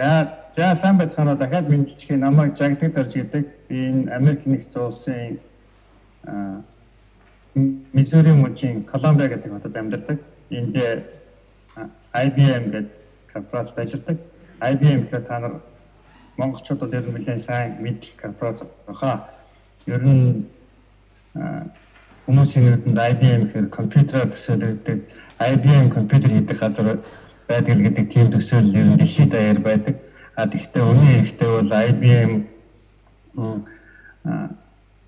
За сайн байцгаана. Дахиад мэдчихээ намайг Жагдаг Дарж гэдэг. Би энэ Америк нэгдсэн улсын Миссури мужийн Колумбиа гэдэг хотод амьдардаг. Энд IBM гэдэг корпорацид ажилладаг. IBM гэхээр та нар монголчуудад ер нь нэлээд сайн мэддэг корпорац баха. Ер нь хүмүүсийн нүдэнд IBM гэхээр компьютераар төсөөлөгддөг, IBM компьютер хийдэг газар байдаг гэдэг тийм төсөөлөл ер нь дэлхийд даяар байдаг. Тэгэхдээ өнөө ихтэй бол IBM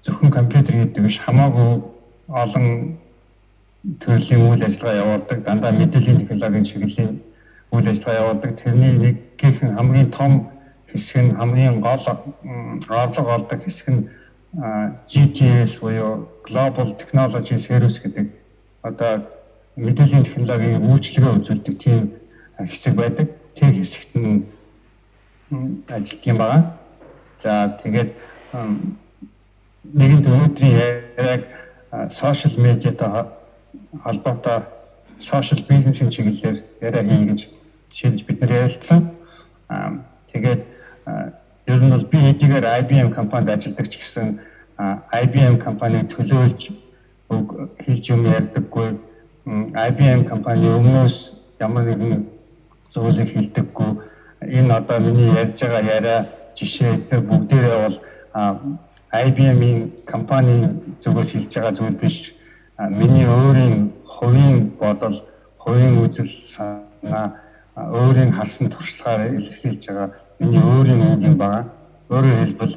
зөвхөн компьютер хийдэг биш, хамаагүй олон төрлийн үйл ажиллагаа явуулдаг, дандаа мэдээллийн технологийн чиглэлийн үйл ажиллагаа явуулдаг. Тэрний нэгэн хамгийн том хэсэг нь, хамгийн гол орлого олдог хэсэг нь GTS буюу Global Technology Service гэдэг одоо мэдээллийн технологийн үйлчилгээ үзүүлдэг тийм хэсэг байдаг. Тэр хэсэгт нь ажилладаг юм байна. За тэгээд нэгэн өнөөдрийн яг сошиал медиатай холбоотой сошиал бизнесийн чиглэлээр яриа хий гэж шийдэж бид нэр ярилцсан. Тэгээд ер нь бол би эдгээр IBM компанид ажилладаг ч гэсэн IBM компаниг төлөөлж хийж юм ярьдаггүй. IBM компани өмнөөс ямар нэгэн зүйлийг хэлдэггүй. Энэ одоо миний ярьж байгаа яриа жишээ тэр бүгдээрээ бол IBM-ийн компани зүгээс хэлж байгаа зүйл биш. Миний өөрийн хувийн бодол, хувийн үзэл санаа, өөрийн харсан туршлагаар илэрхийлж байгаа миний өөрийн үг юм байна. Өөрөөр хэлбэл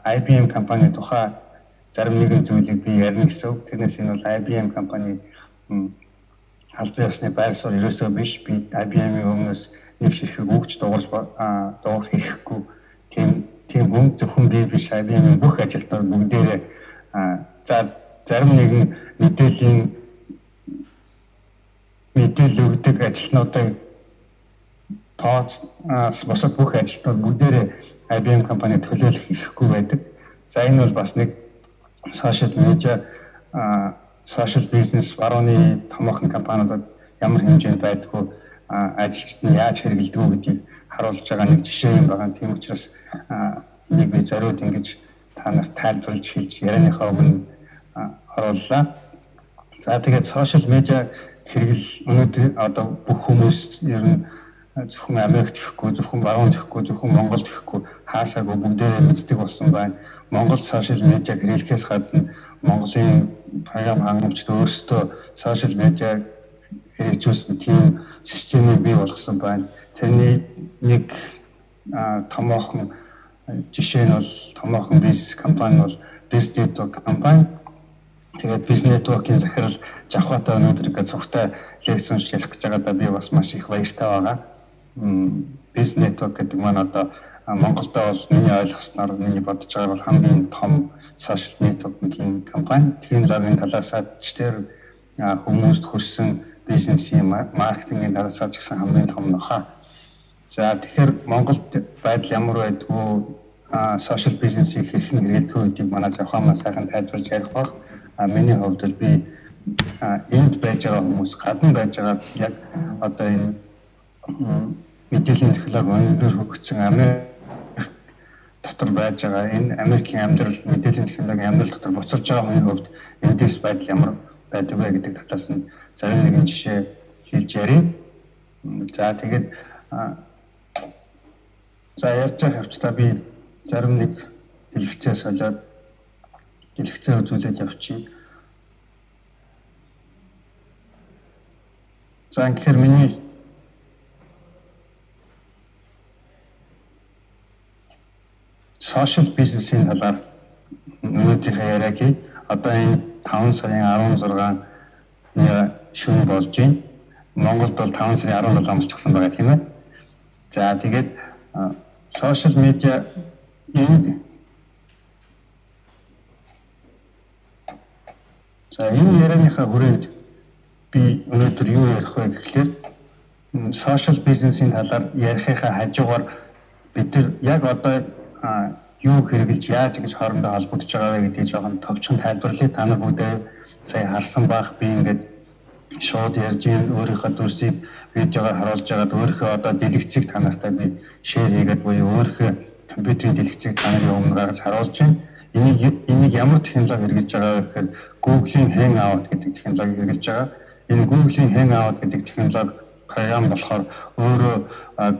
IBM компани тухай зарим нэгэн зүйлийг би ярина гэсэн үг. Тэрнээс энэ бол IBM компани албан ёсны байр суурь ерөөсөө биш. Би IBM-ийн өмнөөс нэг ширхэг өгч дуурах хэрэггүй. Тийм хүн зөвхөн би биш, IBM-ийн бүх ажилтнууд бүгдээрээ зарим нэгэн мэдээлэл өгдөг ажилтнуудыг тооцоос бусад бүх ажилтнууд бүгдээрээ IBM компани төлөөлөх хэрэггүй байдаг. За энэ бол бас нэг сошиал медиа, сошиал бизнес барууны томоохон компаниудад ямар хэмжээнд байдгүй, ажилчид нь яаж хэрэгэлдэг үү гэдгийг харуулж байгаа нэг жишээ юм байна. Тийм учраас энийг би зориуд ингэж та нарт тайлбарлаж хэлж ярианыхаа өмнө орууллаа. За тэгээд сошиал медиа хэрэгэл өнөөдөр одоо бүх хүмүүс ер нь зөвхөн Америкт гэхгүй, зөвхөн баруунд гэхгүй, зөвхөн Монголд гэхгүй хаасаагүй бүгдээрээ мэддэг болсон байна. Монгол сошиал медиа хэрэглэхээс гадна Монголын програм хангамжид өөрсдөө сошиал медиа хэрэгжүүлсэн тийм системийг бий болгосон байна. Тэрний нэг томоохон жишээ нь бол томоохон бизнес компани бол Business Network компани. Тэгээд Business Network-ийн захирал Жавхатай өнөөдөр ингээд цогтой лекц уншиж ярих гэж байгаадаа би бас маш их баяртай байгаа. Business Network гэдэг маань одоо Монголда бол миний ойлгосноор, миний бодож байгаа бол хамгийн том social network-ийн компани. Технологийн талаас ч тэр хүмүүст хүрсэн бизнесийн маркетингийн талаас ч гэсэн хамгийн том нохоо. За тэгэхээр Монголд байдал ямар байдгүй, social бизнесийг хэрхэн хэрэглэдэг гэдгийг манай Жавхан маань сайхан тайлбарлаж ярих баг. Миний хувьд бол би энд байж байгаа хүмүүс, гадна байж байгаа яг одоо энэ мэдээллийн технологи өндөр хөгжсөн Америк дотор байж байгаа энэ Америкийн амьдрал, мэдээллийн технологийн амьдрал дотор буцаж байгаа хүний хувьд эндээс байдал ямар байдаг вэ гэдэг талаас нь зарим нэгэн жишээ хэлж ярив. За тэгээд ярьж байгаа хавцтай би зарим нэг дэлгэцээ солиод дэлгэцээ үзүүлээд явчих. За тэгэхээр миний сошиал бизнесийн талаар өнөөдрийнхээ яриаг одоо энэ 5 сарын 16-ны шөнө болж байна. Монголд бол 5 сарын 17 амсчихсан байгаа тийм ээ. За тэгээд сошиал медиа энэ ярианыхаа хүрээнд би өнөөдөр юу ярих вэ гэхлээр сошиал бизнесийн талаар ярихынхаа хажуугаар бид нар яг одоо юу хэрэгжилж яаж ингэж хоорондоо холбогдож байгаа вэ гэдгийг жоохон товчхон тайлбарлая. Та нар бүгдээ сая харсан байх би ингээд шууд ярьж өөрийнхөө дүрсийг хийж байгаа харуулж байгаад өөрийнхөө одоо дэлгэцийг та нартай би шеэр хийгээд буюу өөрийнхөө компьютерийн дэлгэцийг та нарын өмнө гаргаж харуулж байна. Энийг ямар технологи хэрэгжиж байгаа гэхээр Google-ийн Hangout гэдэг технологи хэрэгжиж байгаа. Энэ Google-ийн Hangout гэдэг технологи програм болохоор өөрөө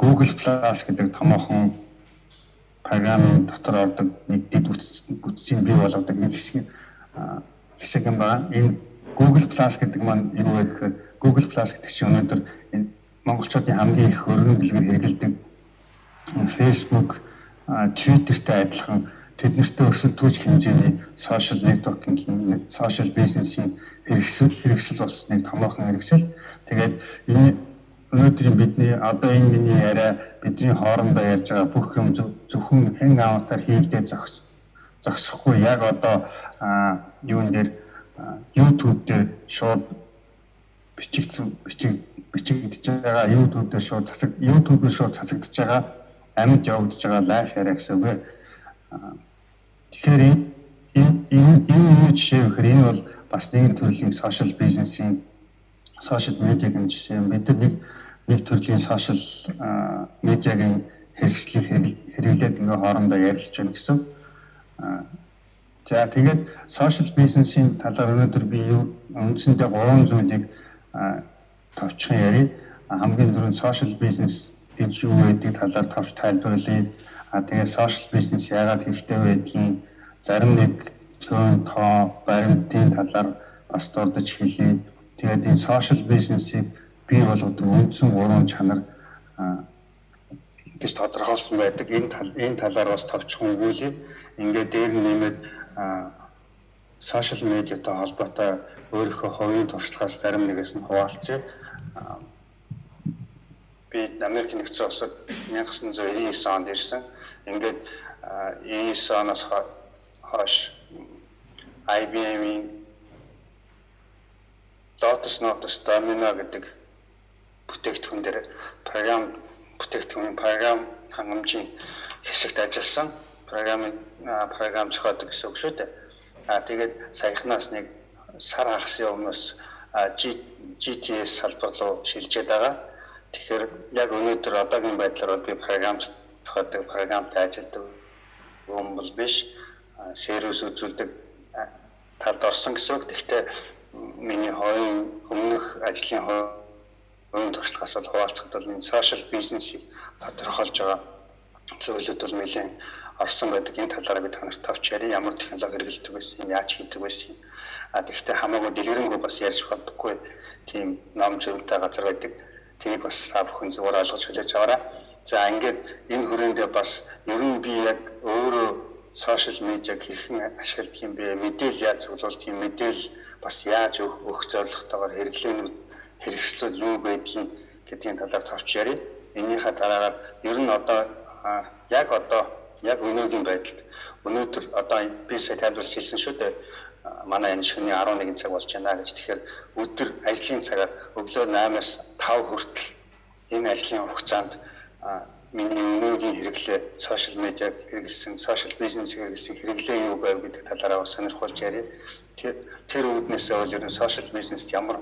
Google Plus гэдэг томоохон програмын дотор ордог нэг дэд бүтцийг бий болгодог нэг хэсэг юм байна. Энэ Google Plus гэдэг маань юу вэ гэхээр Google Plus гэдэг чинь өнөөдөр энэ монголчуудын хамгийн их өргөн дэлгэр хэрэглэдэг Facebook, Twitter-тэй адилхан тэднэртэй өрсөлдөөж хэмжээний social networking, social business-ийн хэрэгсэл бас нэг томоохон хэрэгсэл. Тэгээд энэ өнөөдрийн бидний одоо энэ миний яриа бидний хоорондоо ярьж байгаа бүх юм зөвхөн Hangout-аар хийгдээ зогсохгүй яг одоо юун дээр YouTube дээр шууд бичигдэж байгаа YouTube-ээр шууд цацагдж байгаа амьд явагдаж байгаа лайв яриа гэсэн үг. Тэгэхээр энэ жишээ гэхээр энэ бол бас нэгэн төрлийн social business-ийн social media-гийн жишээ. Бид нэг төрлийн social media-гийн хэрэгслийг хэрэглээд ингээ хоорондоо ярилцж байна гэсэн. За тэгээд social business-ийн талаар өнөөдөр би үндсэндээ 3 зүйлийг товчхон ярив. Хамгийн түрүүнд social business гэж юу гэдэг талаар товч тайлбарлая. Тэгээд social business яагаад хэрэгтэй вэ гэдгийг зарим нэг цөөн тоо баримтын талаар бас дурдж хэлье. Тэгээд энэ social business-ийг бий болгодог үндсэн 3 чанар гэж тодорхойлсон байдаг. Энэ талаар бас товчхон өгүүлье. Ингээд дээр нэмээд social media-тай холбоотой өөрийнхөө хувийн туршлагаас зарим нэгээс нь хуваалцъя. Би Америк нэгдсэн улсад 1999 онд ирсэн. Ингээд 99 оноос хойш IBM-ийн Lotus Notes Domino гэдэг бүтээгдэхүүн дээр програм хангамжийн хэсэгт ажилласан. Програм зохиодог гэсэн үг шүү дээ. Тэгээд саяхнаас нэг сар хагасын өмнөөс GTS салбар руу шилжээд байгаа. Тэгэхээр яг өнөөдөр одоогийн байдлаар би програм зохиодог, програмтай ажилладаг юм бол биш. Сервис үзүүлдэг талд орсон гэсэн үг. Гэхдээ миний өмнөх ажлын хувийн туршлагаас бол хуваалцахад бол энэ social business-ийг тодорхойлж байгаа зүйлүүд бол нэлээд орсон байдаг. Энэ талаараа би танарт товч ярив. Ямар технологи хэрэглэдэг байсан, яаж хийдэг байсан. Тэгэхдээ хамаагүй дэлгэрэнгүй бас ярьж чаддаггүй тийм ном зөвтэй газар байдаг. Тийг бас та бүхэн зөвөр ойлгож хүлээж аваарай. За ингээд энэ хүрээндээ бас ер нь би яг өөрөө social media-г хэрхэн ашигладаг юм бэ? Мэдээлэл яаж зөвлөлт юм, мэдээлэл бас яаж өгөх зорилготойгоор хэрэгслүүд юу байдгийг гэдгийн талаар товч ярив. Энийхээ дараагаар ер нь одоо яг өнөөгийн байдалд өнөөдөр одоо би сая тайлбарлаж хэлсэн шүү дээ. Манай энэ шөнийн 11 цаг болж байна гэж. Тэгэхээр өдөр ажлын цагаар өглөө 8-аас 5 хүртэл энэ ажлын хугацаанд миний өнөөгийн хэрэглээ social media хэрэглэсэн, social business хэрэглэсэн хэрэглээ юу байв гэдэг талаараа сонирхолж ярив. Тэр үүднээсээ бол ер нь social business ямар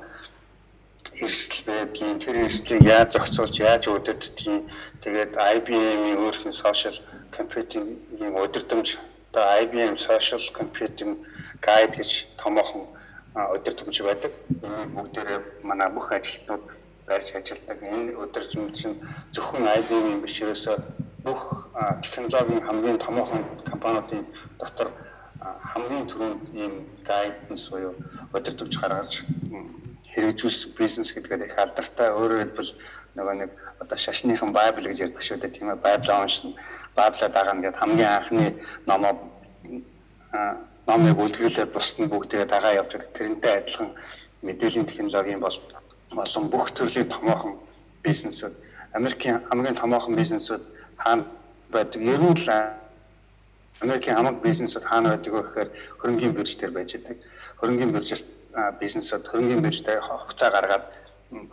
эрсдэл байдгийг, тэр эрсдлийг яаж зохицуулж, яаж өдөртдгийг, тэгээд IBM-ийн өөрхийн social computing-ийн удирдамж, одоо IBM social computing guide гэж томоохон удирдамж байдаг. Энэ бүгдээрээ манай бүх ажилтнууд барьж ажилладаг. Энэ удирдамж чинь зөвхөн IBM-ийн биш ерөөсөө бүх технологийн хамгийн томоохон компаниудын дотор хамгийн түрүүнд ийм guidance буюу удирдамж гаргаж хэрэгжүүлэх бизнес гэдгээр их алдартай. Өөрөөр хэлбэл нөгөө нэг одоо шашныхан Байбл гэж ярьдаг шүү дээ. Тийм ээ, Байблаа уншин, Байблаа дагана гэдэг хамгийн анхны номыг үлдгэлээр бусд нь бүгдээ дагаа явж байгаа. Тэрнтэй адилхан мэдээллийн технологийн болон бүх төрлийн томоохон бизнесүүд, Америкийн хамгийн томоохон бизнесүүд хаана байдаг? Ер нь л Америкийн хамаг бизнесүүд хаана байдаг вэ гэхээр хөрөнгөний бирж дээр байж байдаг. Хөрөнгөний биржээс бизнесүүд хөрөнгөний биржтэй хугацаа гаргаад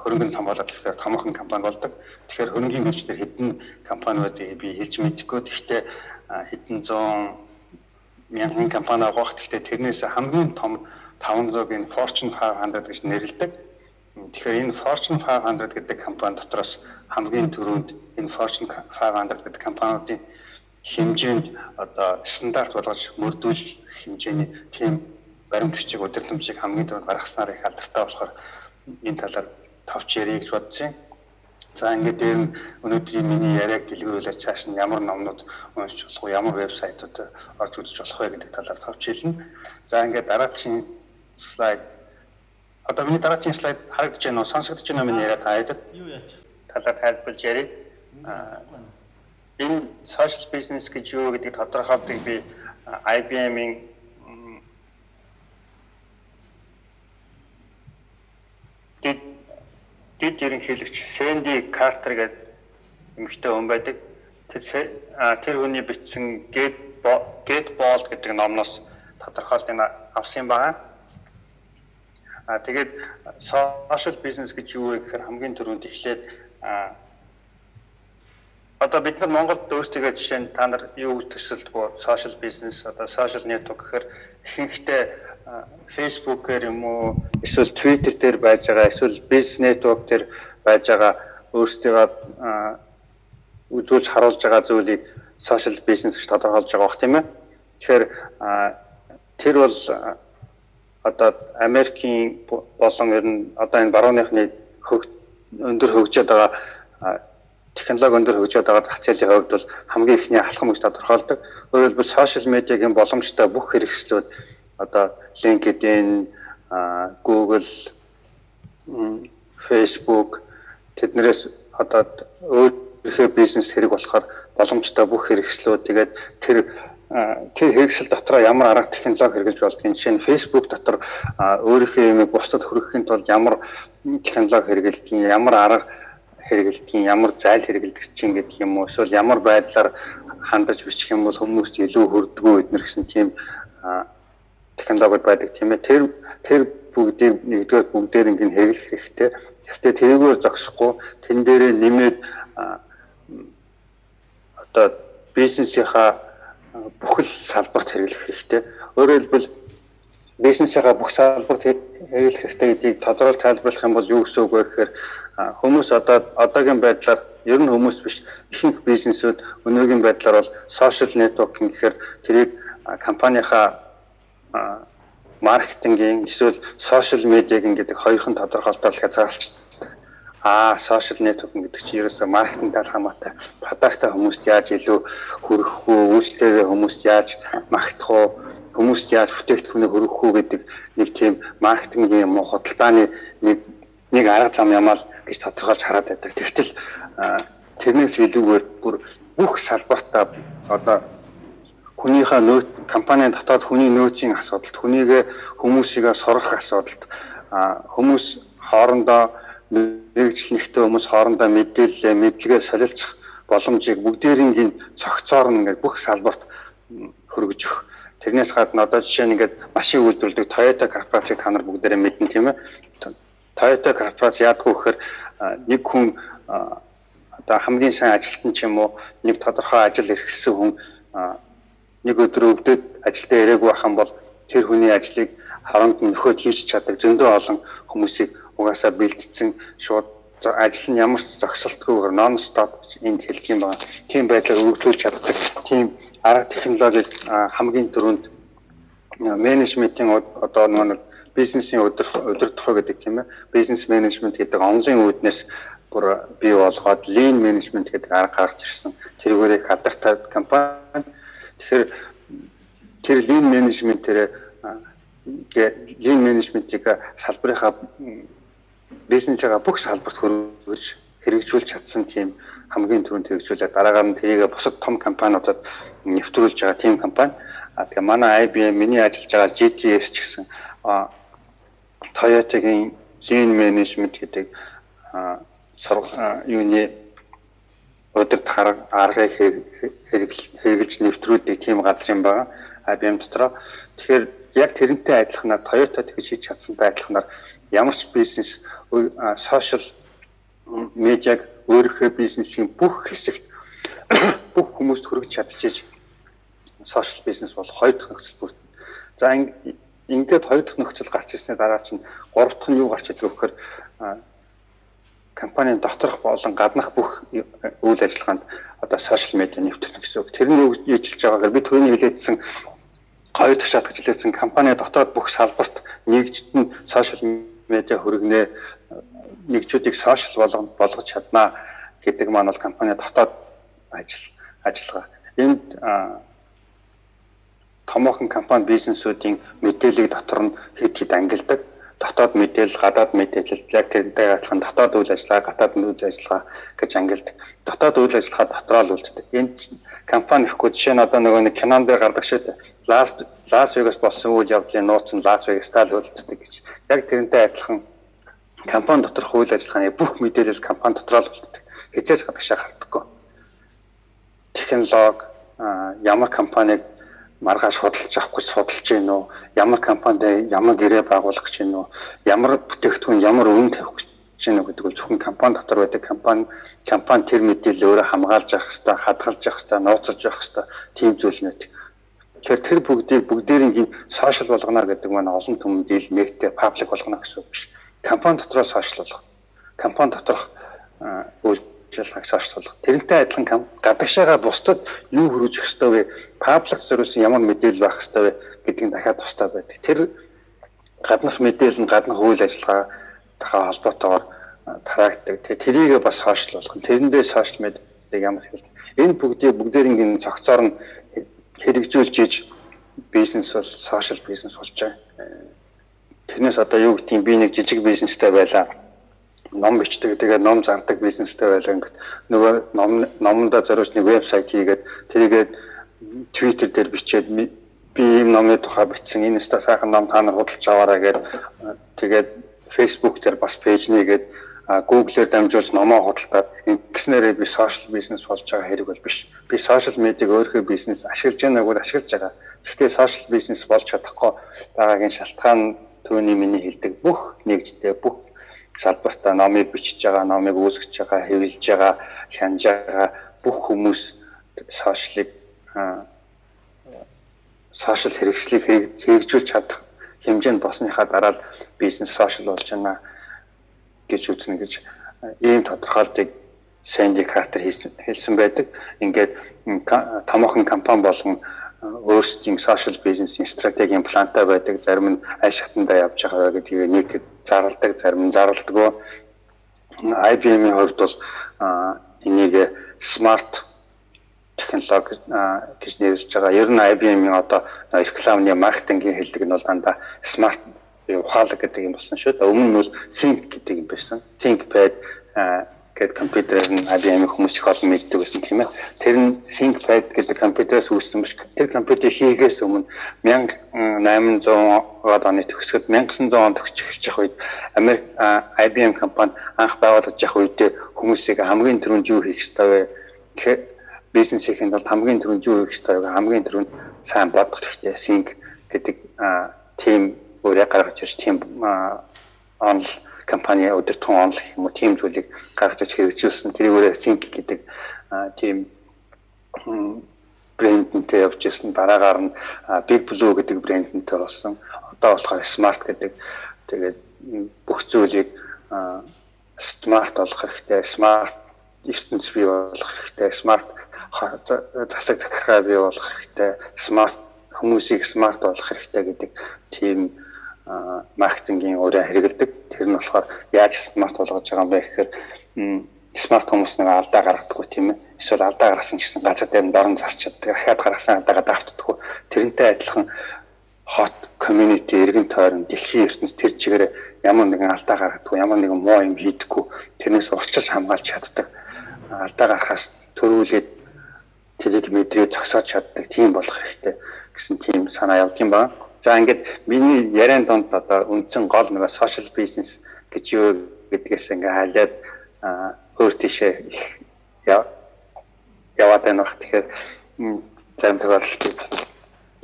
хөрөнгө нь том болоод тэгэхээр томоохон компани болдог. Тэгэхээр хөрөнгөний бирж дээр хэдэн компаниудыг би хэлж мэдэхгүй. Гэхдээ хэдэн зуун мянган компани авах. Гэхдээ тэрнээс хамгийн том 500-ийн Fortune 500 гэж нэрлэдэг. Тэгэхээр энэ Fortune 500 гэдэг компани дотроос хамгийн түрүүнд энэ Fortune 500 гэдэг компаниудын хэмжээнд одоо стандарт болгож мөрдүүлэх хэмжээний тийм баримт бичиг удирдамжийг хамгийн түрүүнд гаргаснаар их алдартай болохоор энэ талаар товч ярих гэж бодсон. За ингээд дээр нь өнөөдрийн миний яриаг дэлгэрүүлээд цааш нь ямар номнууд уншиж болох вэ, ямар вебсайтууд орж үзэж болох вэ гэдэг талаар товч хэлнэ. За ингээд дараагийн слайд. Одоо миний дараагийн слайд харагдаж байна уу? Сонсогдож байна уу миний яриа таад? Юу яач? Талаар тайлбарлаж ярив. Энэ social business гэж юу гэдгийг тодорхойлдог би IBM-ийн дэд ерөнхийлөгч Сэнди Картер гэдэг эмэгтэй хүн байдаг. Тэр хүний бичсэн Get Bold гэдэг номноос тодорхойлтыг авсан байгаа. Тэгээд social business гэж юу вэ гэхээр хамгийн түрүүнд эхлээд одоо бид нар Монголд өөрсдөө жишээ нь та нар юу гэж төсөлдөг social business одоо social network гэхээр ихэнхдээ Facebook-ээр юм уу эсвэл Twitter дээр байж байгаа эсвэл business network дээр байж байгаа өөрсдөө үзүүлж харуулж байгаа зүйлийг social business гэж тодорхойлж байгаа бох тийм ээ. Тэгэхээр тэр бол одоо Америкийн болон ер нь одоо энэ барууныхны өндөр хөгжөөд байгаа технологи өндөр хөгжөөд байгаа зах зээлийн хувьд бол хамгийн ихний алхам гэж тодорхойлдог. Өөрөөр хэлбэл social media-гийн боломжтой бүх хэрэгслүүд одоо LinkedIn, Google, Facebook тэднэрээс одоо өөрийнхөө бизнес хэрэг болохоор боломжтой бүх хэрэгслүүд тэгээд тэр хэрэгсэл дотор ямар арга технологи хэрэглэж болдгийг жишээ нь Facebook дотор өөрийнхөө юм бусдад хүргэхийн тулд ямар технологи хэрэглэдгийг, ямар арга хэрэглэдгийг, ямар зайл хэрэглэдэг чинь гэдэг юм уу эсвэл ямар байдлаар хандаж бичих юм бол хүмүүст илүү хүрдэггүй эднэр гэсэн тийм технологиуд байдаг тийм ээ. Тэр бүгдийг нэгдүгээр бүгдээр ингэ хэрэглэх хэрэгтэй. Гэхдээ тэрүүгээр зогсохгүй тэн дээрээ нэмээд одоо бизнесийнхаа бүх л салбарт хэрэглэх хэрэгтэй. Өөрөөр хэлбэл бизнесийнхаа бүх салбарт хэрэглэх хэрэгтэй гэдгийг тодорхойлж тайлбарлах юм бол юу гэсэн үг вэ гэхээр хүмүүс одоогийн байдлаар ер нь хүмүүс биш ихэнх бизнесүүд өнөөгийн байдлаар бол social networking гэхээр тэрийг компанийнхаа маркетингийн эсвэл social media-гийн гэдэг хоёрхан тодорхойлолтоор заалчдаг. Social networking гэдэг чинь ерөөсөө маркетингтэй хамаатай продактаа хүмүүст яаж илүү хүргэх үү, үйлчлэгээ хүмүүст яаж магтах уу, хүмүүст яаж бүтээгдэхүүнээ хүргэх үү гэдэг нэг тийм маркетингийн юм уу худалдааны нэг арга зам ямаал гэж тодорхойлж хараад байдаг. Тэгтэл тэрнээс илүүгээр бүр бүх салбартаа одоо хүнийхээ компанийн дотоод хүний нөөцийн асуудалт, хүмүүсийгээ сургах асуудалт, хүмүүс хоорондоо мэргэжил нэгтэй хүмүүс хоорондоо мэдлэгээ солилцох боломжийг бүгдээрийн цогцоор ингээд бүх салбарт хөргөж өгөх. Тэрнээс гадна одоо жишээ нь ингээд машин үйлдвэрлэдэг Toyota корпорацийг та нар бүгдээрээ мэднэ тийм ээ. Toyota корпорац яадгүй гэхээр нэг хүн одоо хамгийн сайн ажилтан ч юм уу нэг тодорхой ажил эрхэлсэн хүн нэг өдөр өвдөд ажилдаа ирээгүй байх юм бол тэр хүний ажлыг хоронд нөхөд хийж чаддаг зөндөө олон хүмүүсийг угаасаа бэлдсэн шууд ажил нь ямар ч зогсолтгүйгээр нон стоп энд хэлэх юм байна. Тийм байдлаар өргөжүүлж чаддаг. Тийм арга технологиг хамгийн түрүүнд менежментийн одоо нэг бизнесийн удирдах гэдэг тийм ээ. Бизнес менежмент гэдэг онлын үүднээс бүр бий болгоод lean management гэдэг арга гаргаж ирсэн. Тэрүүгээр их алдартай компани. Тэгэхээр тэр lean management-ийг салбарынхаа бизнесийнхаа бүх салбарт хөрвүүлж хэрэгжүүлж чадсан тийм хамгийн түрүүнд хэрэгжүүлээд дараагаар нь тэрийг бусад том компаниудад нэвтрүүлж байгаа тийм компани. Тэгээ манай IBM миний ажиллаж байгаа GTS ч гэсэн Toyota-гийн lean management гэдэг юуны удирдах аргыг хэрэгжилж нэвтрүүлдэг тийм газар юм байгаа IBM дотор. Тэгэхээр яг тэрнтэй адилханаар Toyota тэгж хийж чадсантай адилханаар ямар ч бизнес social медиаг өөрийнхөө бизнесийн бүх хэсэгт бүх хүмүүст хүргэж чадчих social бизнес бол хоёр дахь нөхцөл бүрдэнэ. За ингээд хоёр дахь нөхцөл гарч ирсний дараа чинь гурав дахь нь юу гарч идэг вэ гэхээр компанийн доторх болон гаднах бүх үйл ажиллагаанд одоо сошиал медиа нэвтрэх гэсэн үг. Тэр нь юу хийж байгаагаар би түрүүний хэлээдсэн хоёр дахь шат гэж хэлээдсэн компани дотоод бүх салбарт нэгжид нь сошиал медиа хүргэнэ, нэгжүүдийг сошиал болгож чаднаа гэдэг маань бол компани дотоод ажиллагаа. Энд томоохон компани бизнесүүдийн мэдээллийг дотор нь хэд ангилдаг. Дотоод мэдээлэл, гадаад мэдээлэл, яг тэрнтэй адилхан дотоод үйл ажиллагаа, гадаад үйл ажиллагаа гэж ангилдаг. Дотоод үйл ажиллагаа дотроо л үлддэг. Энд компани ихгүй жишээ нь одоо нөгөө нэг кинонд дээр гардаг шүү дээ. Лас Вегас болсон үйл явдлын нууц нь Лас Вегастаа л үлддэг гэж. Яг тэрнтэй адилхан компани доторх үйл ажиллагааны бүх мэдээлэл компани дотроо л үлддэг. Хязгаарч гадагшаа харддаггүй. Технологи ямар компаниг маргааш худалдаж авах гэж судалж гин үү, ямар компанид ямар гэрээ байгуулах гэж гин үү, ямар бүтээгдэхүүн ямар үнэ тавих гэж гин үү гэдэг нь зөвхөн компани дотор байдаг. Компани тэр мэдээлэл өөрөө хамгаалж явах хэрэгтэй, хадгалж явах хэрэгтэй, нууцлж явах хэрэгтэй тийм зүйлнүүд. Тэгэхээр тэр бүгдээрийн сошиал болгоно гэдэг маань олон түмэнд ил нэгтэй паблик болгоно гэсэн үг биш. Компани дотроо сошиал болгох. Компани доторх үйл ажиллагааг сошиаллах. Тэрнтэй адилхан гадагшаага бусдад юу хөрвж өгөх ёстой вэ? Паблик зориулсан ямар мэдээлэл байх ёстой вэ гэдгийг дахиад тустай байдаг. Тэр гаднах мэдээлэл нь гаднах үйл ажиллагаатай холбоотойгоор тараагддаг. Тэрийг бас сошиал болгох. Тэрэндээ сошиал медиаг ямар хэлдэг. Энэ бүгдээрийн цогцоор нь хэрэгжүүлж иж бизнес бол сошиал бизнес болж байгаа. Тэрнээс одоо юу гэдгийг би нэг жижиг бизнестэй байлаа. Ном бичдэг, тэгээд ном зардаг бизнестэй байлаа. Ингээд нөгөө номондоо зориулж нэг вебсайт хийгээд тэрийгээд Twitter дээр бичээд би ийм номын тухай бичсэн, энэ өстой сайхан ном та нар худалдаж аваарай гэд тэгээд Facebook дээр бас пэйж нээгээд Google-ээр дамжуулж номоо худалдаад ингэснээрээ би сошиал бизнес болж байгаа хэрэг бол биш. Би сошиал медиаг өөрийнхөө бизнес ашиглаж байгааг ашиглаж байгаа. Гэхдээ сошиал бизнес болж чадахгүй байгаагийн шалтгаан түүний миний хэлдэг бүх нэгжтэй бүх салбартаа номыг бичиж байгаа, номыг үүсгэж байгаа, хэвлэж байгаа, хянаж байгаа бүх хүмүүс сошиал хэрэгслийг хэрэгжүүлж чадах хэмжээнд босныхаа дараа л бизнес сошиал болж байна гэж үзнэ гэж ийм тодорхойлтыг Сэнди Картер хэлсэн байдаг. Ингээд томоохон компани болгон өөрсдийн сошиал бизнесийн стратегийн плантай байдаг, зарим нь аль шатандаа явж байгаа гэдгийг нийтэд зарладаг, зарим нь зарлдаггүй. IBM-ийн хувьд бол энийг смарт технологи гэж нэрлэж байгаа. Ер нь IBM-ийн одоо рекламны маркетингийн хэллэг нь бол дандаа смарт ухаалаг гэдэг юм болсон шүү дээ. Өмнө нь бол Think гэдэг юм байсан. ThinkPad гэдэг компьютерээр нь IBM-ийн хүмүүс их олон мэддэг байсан тийм ээ. Тэр нь ThinkPad гэдэг компьютерээс үүссэн биш. Тэр компьютер хийгээс өмнө 1800-аад оны төгсгөд 1900 онд төгсөж явах үед IBM компани анх байгуулж явах үедээ хүмүүсийг хамгийн түрүүнд юу хийх ёстой вэ? Тэгэхээр бизнесийн тулд хамгийн түрүүнд юу хийх ёстой вэ? Хамгийн түрүүнд сайн бодох хэрэгтэй. Think гэдэг тим өөрөө гаргаж ирж тим онл компани өдөртгөн онл гэх юм уу тийм зүйлийг гаргаж иж хэрэгжүүлсэн. Тэрийг өөрөө Think гэдэг тийм брэнднтэй явж ирсэн. Дараагаар нь Big Blue гэдэг брэнднтэй болсон. Одоо болохоор Smart гэдэг. Тэгээд бүх зүйлийг смарт болгох хэрэгтэй. Smart ертөнц бий болгох хэрэгтэй. Smart засаг захиргаа бий болгох хэрэгтэй. Smart хүмүүсийг смарт болгох хэрэгтэй гэдэг тийм маркетингийн өөрөө хэрэгэлдэг. Тэр нь болохоор яаж смарт болгож байгаа юм бэ гэхээр смарт хүмүүс нэг алдаа гаргадаггүй тийм ээ. Эсвэл алдаа гаргасан ч гэсэн газар дээр нь дорн засч чаддаг. Ахаад гаргасан алдаагаа давтдаггүй. Тэрнтэй адилхан хот community иргэн тойрон дэлхийн ертөнц тэр чигээр ямар нэгэн алдаа гаргадаггүй, ямар нэгэн муу юм хийдэггүй. Тэрнээс урчилж хамгаалж чаддаг. Алдаа гарахаас төрүүлээд тэрийг мэдрээ зогсоож чаддаг тийм болох хэрэгтэй гэсэн тийм санаа явуулсан байна. За ингээд миний яриан донд одоо үндсэн гол нэг сошиал бизнес гэж юу гэдгээс ингээ хайлаад өөр тийшээ яваад байна бах. Тэгэхээр зарим тохиолдолд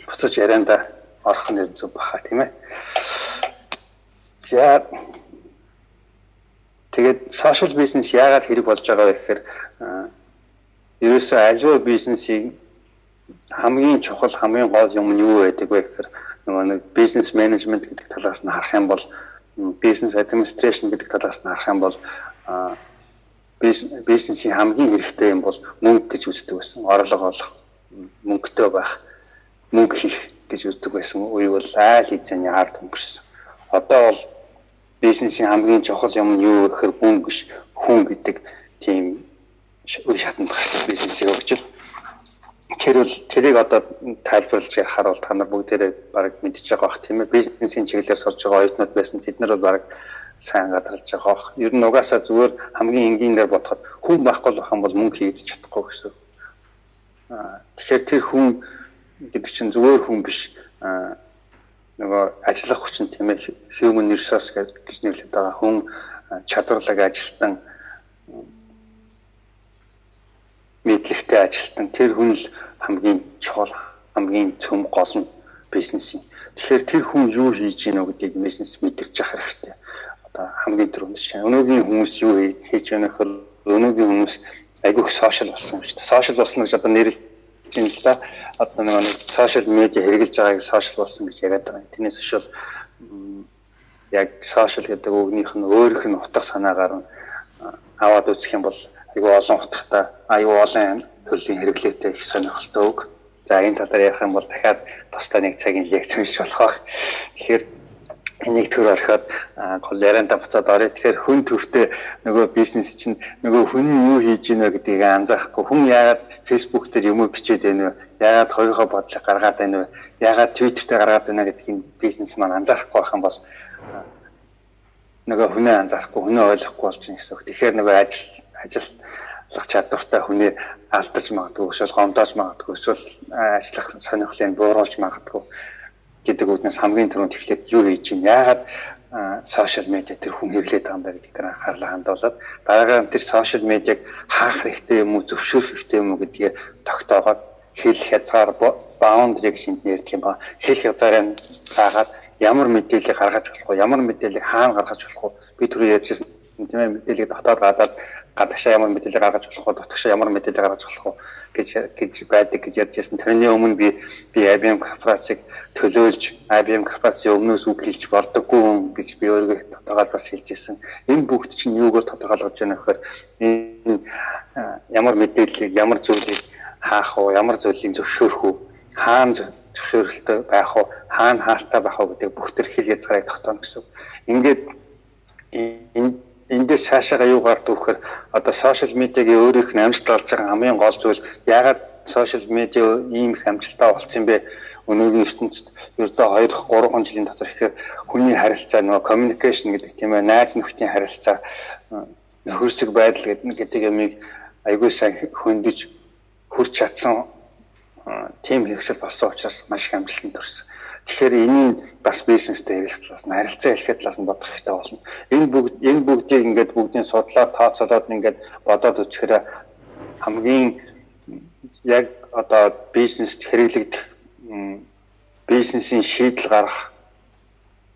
буцаж ярианда орох нь зөв баха тийм ээ. За тэгээд сошиал бизнес яагаад хэрэг болж байгаа вэ гэхээр ерөөсөө аливаа бизнесийн хамгийн чухал хамгийн гол юм нь юу байдаг вэ гэхээр нөгөө нэг бизнес менежмент гэдэг талаас нь харах юм бол бизнес администрашн гэдэг талаас нь харах юм бол бизнесийн хамгийн хэрэгтэй юм бол мөнгө гэж үздэг байсан. Орлого олох, мөнгөтэй байх, мөнгө хийх гэж үздэг байсан үе бол айл хэзээний ард өнгөрсөн. Одоо бол бизнесийн хамгийн чухал юм нь юу гэхээр хүн биш, хүн гэдэг тийм үе шатанд гарсан бизнесийг өгч. Тэр бол тэрийг одоо тайлбарлаж ярихаар бол та нар бүгдээрээ баг мэдчихэж байгаа бах тийм ээ. Бизнесийн чиглэлээр сурж байгаа оюутнууд байсан. Тэд нар бол баг сайн гадралж байгаа бах. Ер нь угаасаа зүгээр хамгийн энгийнээр бодоход хүн байхгүй байх юм бол мөнгө хийж чадахгүй гэсэн. Тэгэхээр тэр хүн гэдэг чинь зүгээр хүн биш. Нөгөө ажиллах хүчин тийм ээ. Human resource гэж нэрлэдэг байгаа хүн чадварлаг ажилтан мэдлэгтэй ажилтан тэр хүн л хамгийн чухал, хамгийн цөм гол нь бизнес юм. Тэгэхээр тэр хүн юу хийж гинэ гэдгийг бизнес мэдэрч явах хэрэгтэй. Одоо хамгийн түрүүнд чинь өнөөгийн хүмүүс юу хийж байгаа нөхөр өнөөгийн хүмүүс айгүй их сошиал болсон юм шүү дээ. Сошиал болсон гэж одоо нэрлэж байна л да. Одоо нэг сошиал медиа хэрэгжилж байгааг сошиал болсон гэж яриад байгаа. Тэрнээс биш бол яг сошиал гэдэг үгнийх нь өөрийнх нь утга санаагаар аваад үзэх юм бол айгүй олон утгатай, айгүй олон төрлийн хэрэглээтэй их сонирхолтой үг. За энэ талаар ярих юм бол дахиад тусдаа нэг цагийн лекц хийж болох байх. Тэгэхээр энийг төр орхиод яран тавцаад орё. Тэгэхээр хүн төртөө нөгөө бизнес чинь нөгөө хүн юу хийж гинэ гэдгийг анзаарахгүй. Хүн яагаад Facebook дээр юм бичээд байна вэ? Яагаад хоёроо бодлого гаргаад байна вэ? Яагаад Twitter дээр гаргаад байна гэдгийг бизнес маань анзаарахгүй байх юм бол нөгөө хүнээ анзаарахгүй, хүнээ ойлгохгүй болж байна гэсэн үг. Тэгэхээр нөгөө ажиллах чадвартай хүнээ алдаж магадгүй, эсвэл гомдоож магадгүй, эсвэл ажиллах сонирхлыг бууруулж магадгүй гэдэг үгнээс хамгийн түрүүнд эхлээд юу хийж чинь яагаад сошиал медиа тэр хүн хэрэглээд байгаа юм бэ гэдгийг анхаарлаа хандуулаад дараагаар нь тэр сошиал медиаг хаах хэрэгтэй юм уу, зөвшөөрөх хэрэгтэй юм уу гэдгийг тогтоогоод хэл хязгаар баундрийг шинээр гэх юм ба хэл хязгаарыг заагаад ямар мэдээлэл гаргаж болох вэ, ямар мэдээлэл хаана гаргаж болох вэ, би түрүү ярьжсэн тийм ээ мэдээлэл дотоод гадаад гадагшаа ямар мэдээлэл гаргаж болох вэ, дотгошоо ямар мэдээлэл гаргаж болох вэ гэж байдаг гэж ярьжсэн. Тэрний өмнө би IBM корпорацийг төлөөлж IBM корпорацийн өмнөөс үг хэлж болдоггүй гэж би өөрийгөө тодорхойлбол хэлжсэн. Энэ бүгд чинь юугаар тодорхойлгож байна гэхээр энэ ямар мэдээллийг, ямар зүйлийг хаах уу, ямар зүйлийг зөвшөөрөх үү, хаана зөвшөөрөлтөй байх уу, хаана хаалттай байх уу гэдэг бүх төр хэл хязгаарыг тогтооно гэсэн. Ингээд эндээс цаашаа юу гардаг вэхээр одоо сошиал медиагийн өөрийнх нь амжилт олж байгаа хамгийн гол зүйл яагаад сошиал медиа ийм их амжилттай болсон бэ? Өнөөгийн ертөнцид ердөө 2-3 жилийн дотор ихээр хүний харилцаа нөгөө communication гэдэг тийм ээ найз нөхдийн харилцаа нөхөрсөг байдал гэдэг ямыг аягүй сайн хөндөж хүрч чадсан тийм хэрэгсэл болсон учраас маш их амжилтанд хүрсэн. Тэгэхээр энийг бас бизнестэй хэрэглэх талаас нь харилцаа хэлхээ талаас нь бодох хэрэгтэй болно. Энэ бүгдийг ингээд бүгдийн судлаад тооцоолоод ингээд бодоод үзэхээр хамгийн яг одоо бизнест хэрэглэгдэх бизнесийн шийдэл гаргах,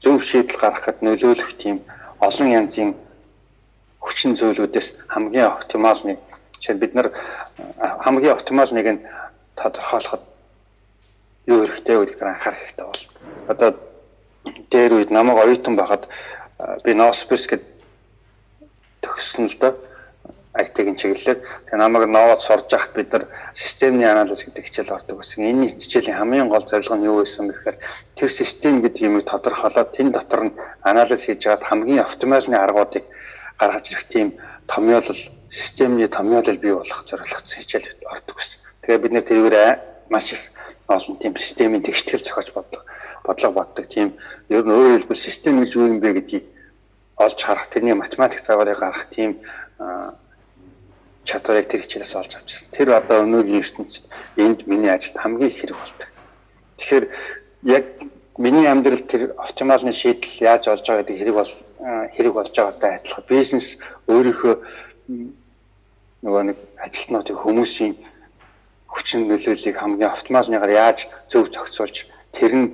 зөв шийдэл гаргахад нөлөөлөх тийм олон янзын хүчин зүйлүүдээс хамгийн оптимал нэг бид нар хамгийн оптимал нэг нь тодорхойлоход юу хэрэгтэй вэ гэдгээр анхаарах хэрэгтэй бол. Одоо дээр үед намайг оюутан байхад би Новосибирск гээд төгссөн л доо IT-ийн чиглэлээр. Тэгээ намайг Новод сурж байхад бид нар системний анализ гэдэг хичээл ордог байсан. Энэ хичээлийн хамгийн гол зорилго нь юу байсан гэхээр тэр систем гэдэг юмыг тодорхойлоод тэн дотор нь анализ хийж чад хамгийн оптимальны аргуудыг гаргаж ирэх тийм томьёолол, системний томьёолол бий болох зорилготой хичээл ордог байсан. Тэгээ бид нэр тэрүүгээр маш их олон тийм системийн тэгштгэл зохиож бодлого боддог тийм ер нь өөрөөр хэлбэл систем гэж юу юм бэ гэдгийг олж харах, тэрний математик загварыг гаргах тийм чадварыг тэр хичээлээс олж авчихсан. Тэр одоо өнөөгийн ертөнцид энд миний ажилд хамгийн их хэрэг болдог. Тэгэхээр яг миний амьдрал тэр оптималны шийдэл яаж олж байгаа гэдэг хэрэг болж байгаатай адилхан бизнес өөрийнхөө нөгөө нэг ажилтнуудын хүмүүсийн хүчин нөлөөллийг хамгийн оптималныгаар яаж зөв зохицуулж тэр нь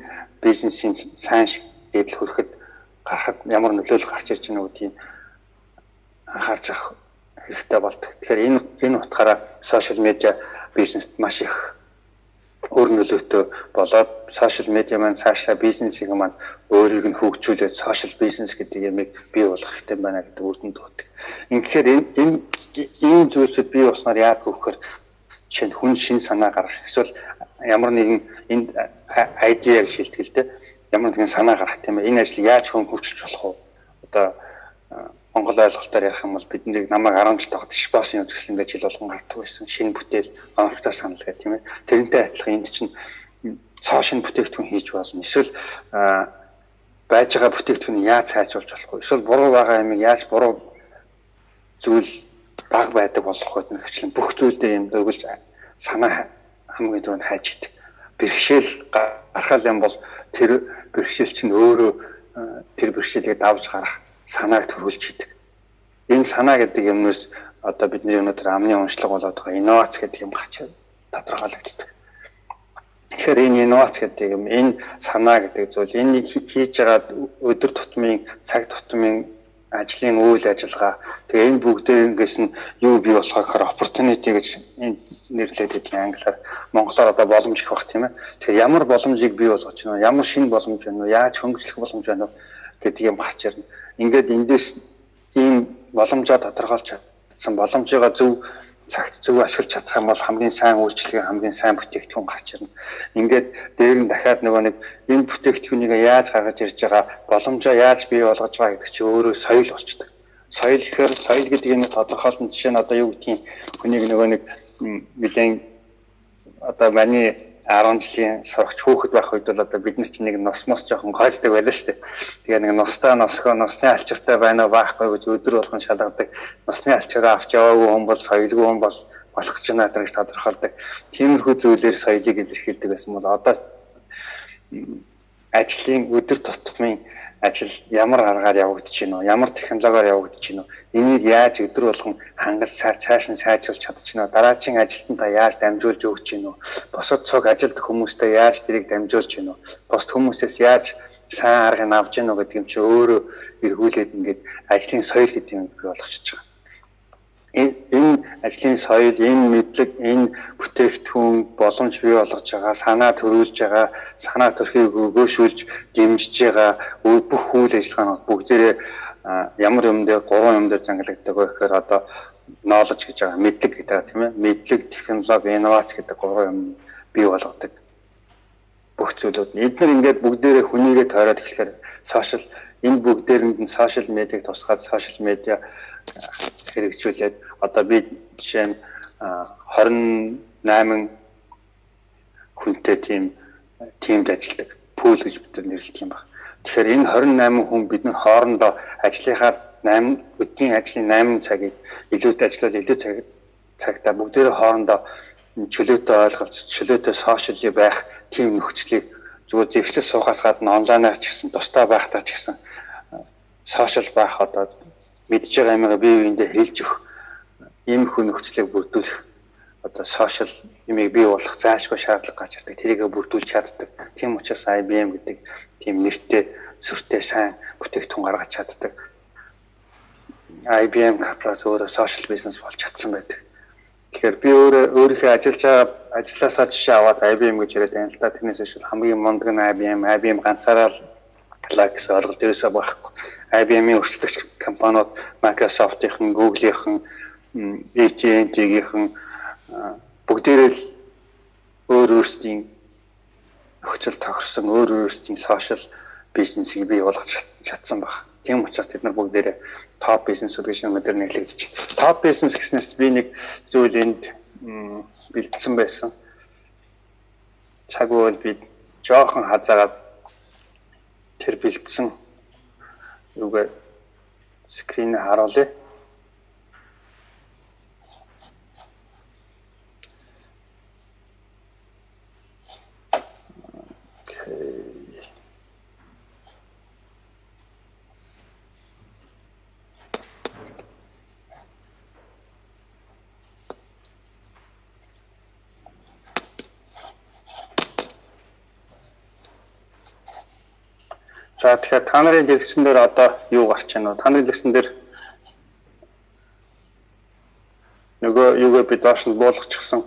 бизнесийн сайн шийдэл хүрэхэд гарахад ямар нөлөөлөл гарч ирж байна гэдгийг анхаарч авах хэрэгтэй болдог. Тэгэхээр энэ утгаараа сошиал медиа бизнест маш их өөр нөлөөтэй болоод сошиал медиа маань цаашаа бизнесийг маань өөрийг нь хөгжүүлээд сошиал бизнес гэдэг ямиг бий болгох хэрэгтэй байна гэдэг үрдэнд дуудаг. Ингэхээр энэ зүйлсүүд бий болсноор яад гэхээр чинь хүн шин санаа гаргах эсвэл ямар нэгэн энэ айдиаг шилтгэлтэй ямар нэгэн санаа гаргах тийм ээ. Энэ ажил яаж хөнгөвчлж болох вэ? Одоо Монгол ойлголтоор ярих юм бол бидний намайг 10 жил тогт шпасын үзэсгэлэн гэж жил болгон гардаг байсан. Шинэ бүтээл, онцгой санал гэх тийм ээ. Тэрнтэй адилхан энд чинь цоо шинэ бүтээгдэхүүн хийж болно. Эсвэл байж байгаа бүтээгдэхүүнийг яаж сайжруулж болох вэ? Эсвэл буруу байгаа юмыг яаж буруу зүйл баг байдаг болох вэ гэдэг хэвчлэн бүх зүйлдээ юм өгүүлж санаа хамгийн түрүүнд хайж идэг. Бэрхшээл гаргал юм бол тэр бэрхшээл чинь өөрөө тэр бэрхшээлийг давж гарах санааг төрүүлж идэг. Энэ санаа гэдэг юмнаас одоо бидний өнөөдөр амны уншлага болоод байгаа инновац гэдэг юм гарч тодорхойлогддог. Тэгэхээр энэ инновац гэдэг юм, энэ санаа гэдэг зүйл, энийг хийж байгаа өдөр тутмын, цаг тутмын ажлын үйл ажиллагаа. Тэгээ энэ бүгдээс нь юу бий болох гэхээр opportunity гэж нэрлэдэг гэдэг англиар. Монголоор одоо боломж гэх бах тийм ээ. Тэгэхээр ямар боломжийг бий болгож байна вэ? Ямар шинэ боломж байна вэ? Яаж хөнгөлөх боломж байна вэ гэдэг юм гарч ирнэ. Ингээд эндээс ийм боломжоо тодорхойлж чадсан боломжоо зөв цагт зөв ашиглаж чадах юм бол хамгийн сайн үйлчлэгээ, хамгийн сайн бүтээгдэхүүн гарч ирнэ. Ингээд дээр нь дахиад нөгөө нэг энэ бүтээгдэхүүнийг яаж гаргаж ирж байгаа, боломжоо яаж бий болгож байгаа гэдэг чинь өөрөө соёл болчдөг. Соёл гэхээр соёл гэдэг нь тодорхойлсон жишээ нь одоо юу гэдгийг хүнийг нөгөө нэг нэлээд одоо маний 10 жилийн сурагч хүүхэд байх үед бол одоо бид нар чинь нэг нос жоохон гойждаг байлаа шүү дээ. Тэгээ нэг ностаа носны алчиртай байна уу байхгүй гэж өдөр болгон шалгадаг. Носны алчираа авч яваагүй хүн бол соёлгүй хүн бол болох ч надад гэж тодорхойлдог. Тиймэрхүү зүйлээр соёлыг илэрхийлдэг байсан бол одоо ажлын өдөр тутмын ажил ямар аргаар явагдаж байна уу? Ямар технологиор явагдаж байна уу? Энийг яаж өдөр болгон хангаж цааш нь сайжруулж чадчихна уу? Дараагийн ажилтнаа та яаж дамжуулж өгч байна уу? Босод цог ажилд хүмүүстээ яаж тэрийг дамжуулж байна уу? Босд хүмүүсээс яаж сайн аргыг авч гэнэ үү гэдэг юм чи өөрөө эргүүлээд ингээд ажлын соёл гэдэг юм бий болгочихж байгаа. Энэ ажлын соёл, энэ мэдлэг, энэ бүтээгдэхүүн боломж бий болгож байгаа, санаа төрүүлж байгаа, санаа төрхийг өгөөшүүлж дэмжиж байгаа бүх үйл ажиллагаанууд бүгдээрээ ямар юм дээр 3 юм дээр зангилагддаг вэ гэхээр одоо knowledge гэж байгаа, мэдлэг гэдэг тийм ээ. Мэдлэг, технологи, инновац гэдэг 3 юм бий болгодог. Бүх зүйлүүд. Эдгээр ингээд бүгдээрээ хүнийгээ тойроод эхлэхээр сошиал энэ бүгдээрэнд нь сошиал медиаг тусгаад сошиал медиа хэрэгжүүлээд одоо би жишээ нь 28 хүнтэй тиймд ажилладаг. Пул гэж бид нэрлэдэг юм байна. Тэгэхээр энэ 28 хүн бид нар хоорондоо ажлынхаа 8 өдрийн ажлын 8 цагийг илүүтэй ажиллаад илүү цагтаа бүгдээрээ хоорондоо чөлөөтэй ойлголц, чөлөөтэй сошиал байх тийм нөхцөлийг зүгээр зэвсэг суугаас гадна онлайнаар ч гэсэн тусдаа байхдаа ч гэсэн сошиал байх одоо мэдж байгаа юмгаа бие биендээ хэлж өгөх ийм их нөхцөлийг бүрдүүлэх одоо сошиал юмыг бий болох заашгүй шаардлага гарч ирдэг. Тэрийг бүрдүүлж чаддаг. Тийм учраас IBM гэдэг тийм нэртэй сүртэй сайн бүтээгдэхүүн гаргаж чаддаг. IBM корпорац өөрөө сошиал бизнес болж чадсан байдаг. Тэгэхээр би өөрийнхөө ажиллаж байгаа ажлаасаа жишээ аваад IBM гэж яриад байна л да. Тэрнээс биш хамгийн мундаг нь IBM ганцаараа гэсэн ойлголт ерөөсөө байхгүй. IBM-ийн өрсөлдөгч компаниуд Microsoft-ийн, Google-ийн, AT&T-ийн бүгдээрээ л өөрсдийн нөхцөл тохирсон өөрсдийн сошиал бизнесийг бий болгож чадсан баг. Тийм учраас бид нар бүгдээрээ топ бизнесүүд гэж нэмээр нэрлэгдэж. Топ бизнес гэснээс би нэг зүйл энд бэлдсэн байсан. Цаг үйл би жоохон хазаагаад тэр бэлдсэн юугаар скрин харуулъя. За тэгэхээр та нарын дэлгэсэн дээр одоо юу гарч байна вэ? Та нарын дэлгэсэн дээр нөгөө юугаа би доош нь буулгачихсан.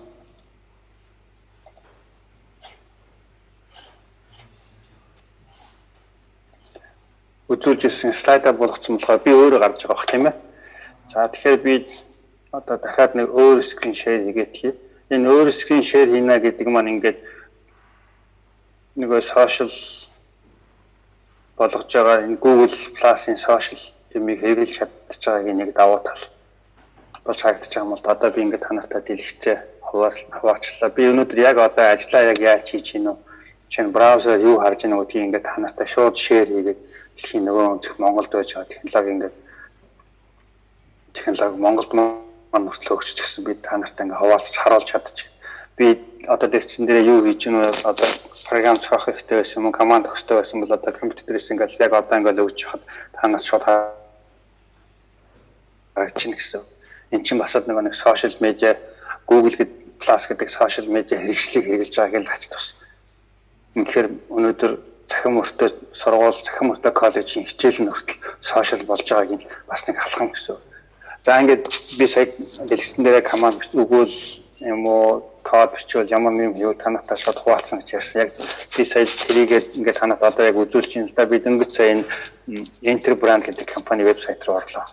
үзүүлж ирсэн слайдаа болгоцсон болохоор би өөрөө гарч байгаа бох тийм ээ. За тэгэхээр би одоо дахиад нэг өөр скрин шеэр хийгээд хий. Энэ өөр скрин шеэр хийнэ гэдэг маань ингээд нөгөө сошиал болгож байгаа энэ Google Plus-ын сошиал юмыг хэрэглэж чадчих байгаагийн нэг давуу тал болж харагдаж байгаа юм бол одоо би ингээд та нартай дэлгэцээ хаваачлаа. Би өнөөдөр яг одоо ажиллаа яг яаж хийж гинөө. Чинь браузер юу харж байгааг гэдгийг ингээд та нартай шууд шеэр хийгээд дэлхийн нөгөө өнцөг Монголд байж байгаа технологи Монголд маань нөхцөл өгч гэсэн би та нартай ингээд хаваалж харуулж чадчих. Би одоо дэлгэцэн дээр юу хийж гинөө одоо програм зохиох хэрэгтэй байсан юм команд өгөхтэй байсан бол одоо компьютер дээрээс ингээд яг одоо ингээд өгч хахад та нас шууд харагдчихна гэсэн. Энд чинь бас нэг сошиал медиа Google Plus гэдэг сошиал медиа хэрэгслийг хэрэгжилж байгааг л хач тус. Тэгэхээр өнөөдөр захин мөртөө сургууль, захин мөртөө коллежийн хичээл нөхцөл сошиал болж байгааг нь бас нэг алхам гэсэн. За ингээд би сая дэлгэцэн дээр команд өгвөл юм уу код бичвэл ямар юм юу танахтаа шууд хуваалцсан гэж ярьсан. Яг би сая тэрийгээд ингээд танах одоо яг үзүүлж юм л да. Бид ингээд сая энэ Enter Brand гэдэг компани вебсайт руу орлоо.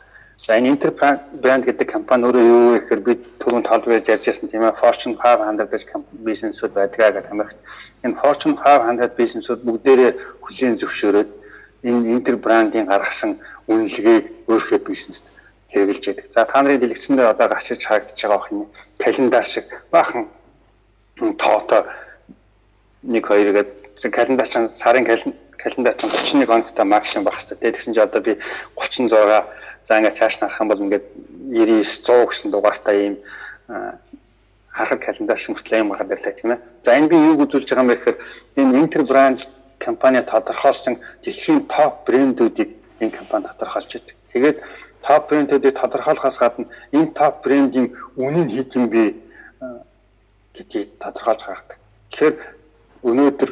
За энэ Enter Brand гэдэг компани өөрөө юу гэхээр би түрүүн талбарт ярьжсэн тийм ээ Fortune 500 бизнесүүд байдгаа гэдэг Америкт. Энэ Fortune 500 бизнесүүд бүгдээрээ хүлээн зөвшөөрөөд энэ Enter Brand-ийн гаргасан үнэлгээг өөрийнхөө бизнест хэрэгжилж байдаг. За та нарын дэлгэцэн дээр одоо гарч ирж харагдаж байгаа юм календар шиг баахан тоотой 1 2 гэдэг календар чинь сарын календар чинь 31 хоногтой максимум байх хэрэгтэй. Тэгсэн чинь одоо би 36 за ингээд цааш нарах юм бол ингээд 99 100 гэсэн дугаартай ийм харах календар шиг мөртлөө юм гараад ирлээ тийм ээ. За энэ би юуг үзүүлж байгаа юм бэ гэхээр энэ Enter Brand компани тодорхойлсон дэлхийн топ брэндүүдийг энэ компани тодорхойлж байдаг. Тэгээд топ брэндүүдийг тодорхойлохоос гадна энэ топ брендийн үнэ нь хэд юм бэ гэдгийг тодорхойлж гаргадаг. Тэгэхээр өнөөдөр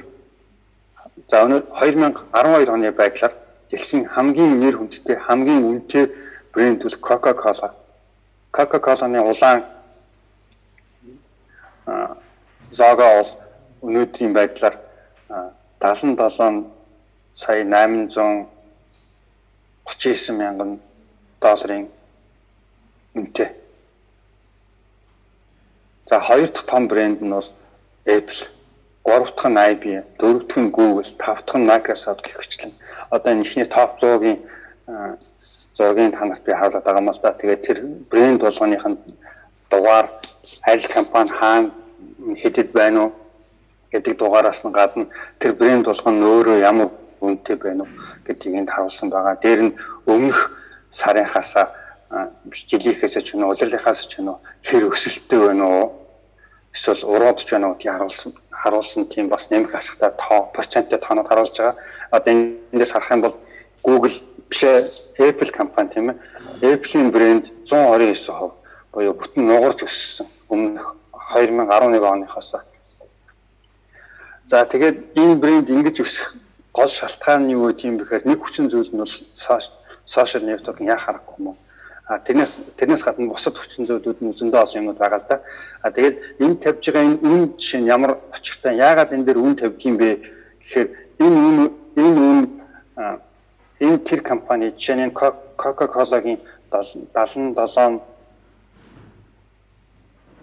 2012 оны байдлаар дэлхийн хамгийн нэр хүндтэй хамгийн үнэтэй брэнд бол Coca-Cola. Coca-Cola-ны улаан зоогоо бол өнөөдрийн байдлаар 77 сая 839 мянган долларын үнэтэй. За хоёр дахь том брэнд нь бол Apple, гурав дахь нь IBM, дөрөв дахь нь Google, тав дахь нь Microsoft гэх мэтлэн одоо энэ ихний топ 100-гийн та нарт би харуулдаг байгаа юм л да. Тэгээд тэр брэнд болгоных нь дугаар аль компани хаана хэдэд байна уу гэдэг дугаараас нь гадна тэр брэнд болгоно өөрөө ямар үнэтэй байна уу гэдгийг энд харуулсан байгаа. Дээр нь өмнөх сарынхаасаа жилийнхээс ч өнөө улирлынхаас ч өнөө хэр өсөлттэй байна уу эсвэл уруудж байна уу гэдгийг харуулсан тийм бас нэмэх ашигтай проценттэй тоонод харуулж байгаа. Одоо эндээс харах юм бол Google биш Apple компани тийм ээ. Apple-ийн брэнд 129% буюу бүтэн нугарч өссөн өмнөх 2011 оныхоос. За тэгээд энэ брэнд ингэж өсөх гол шалтгаан нь юу гэм бэхээр нэг хүчин зүйл нь бол social network яа харахгүй юм. Тэрнээс гадна бусад хүчин зүйлүүд нь зөндөө олон юмуд байгаа л да. Тэгээд энэ тавьж байгаа энэ үн жишээ нь ямар очиртай яагаад энэ дээр үн тавьдгийм бэ гэхээр энэ тэр компани жишээ нь Coca-Cola-гийн 77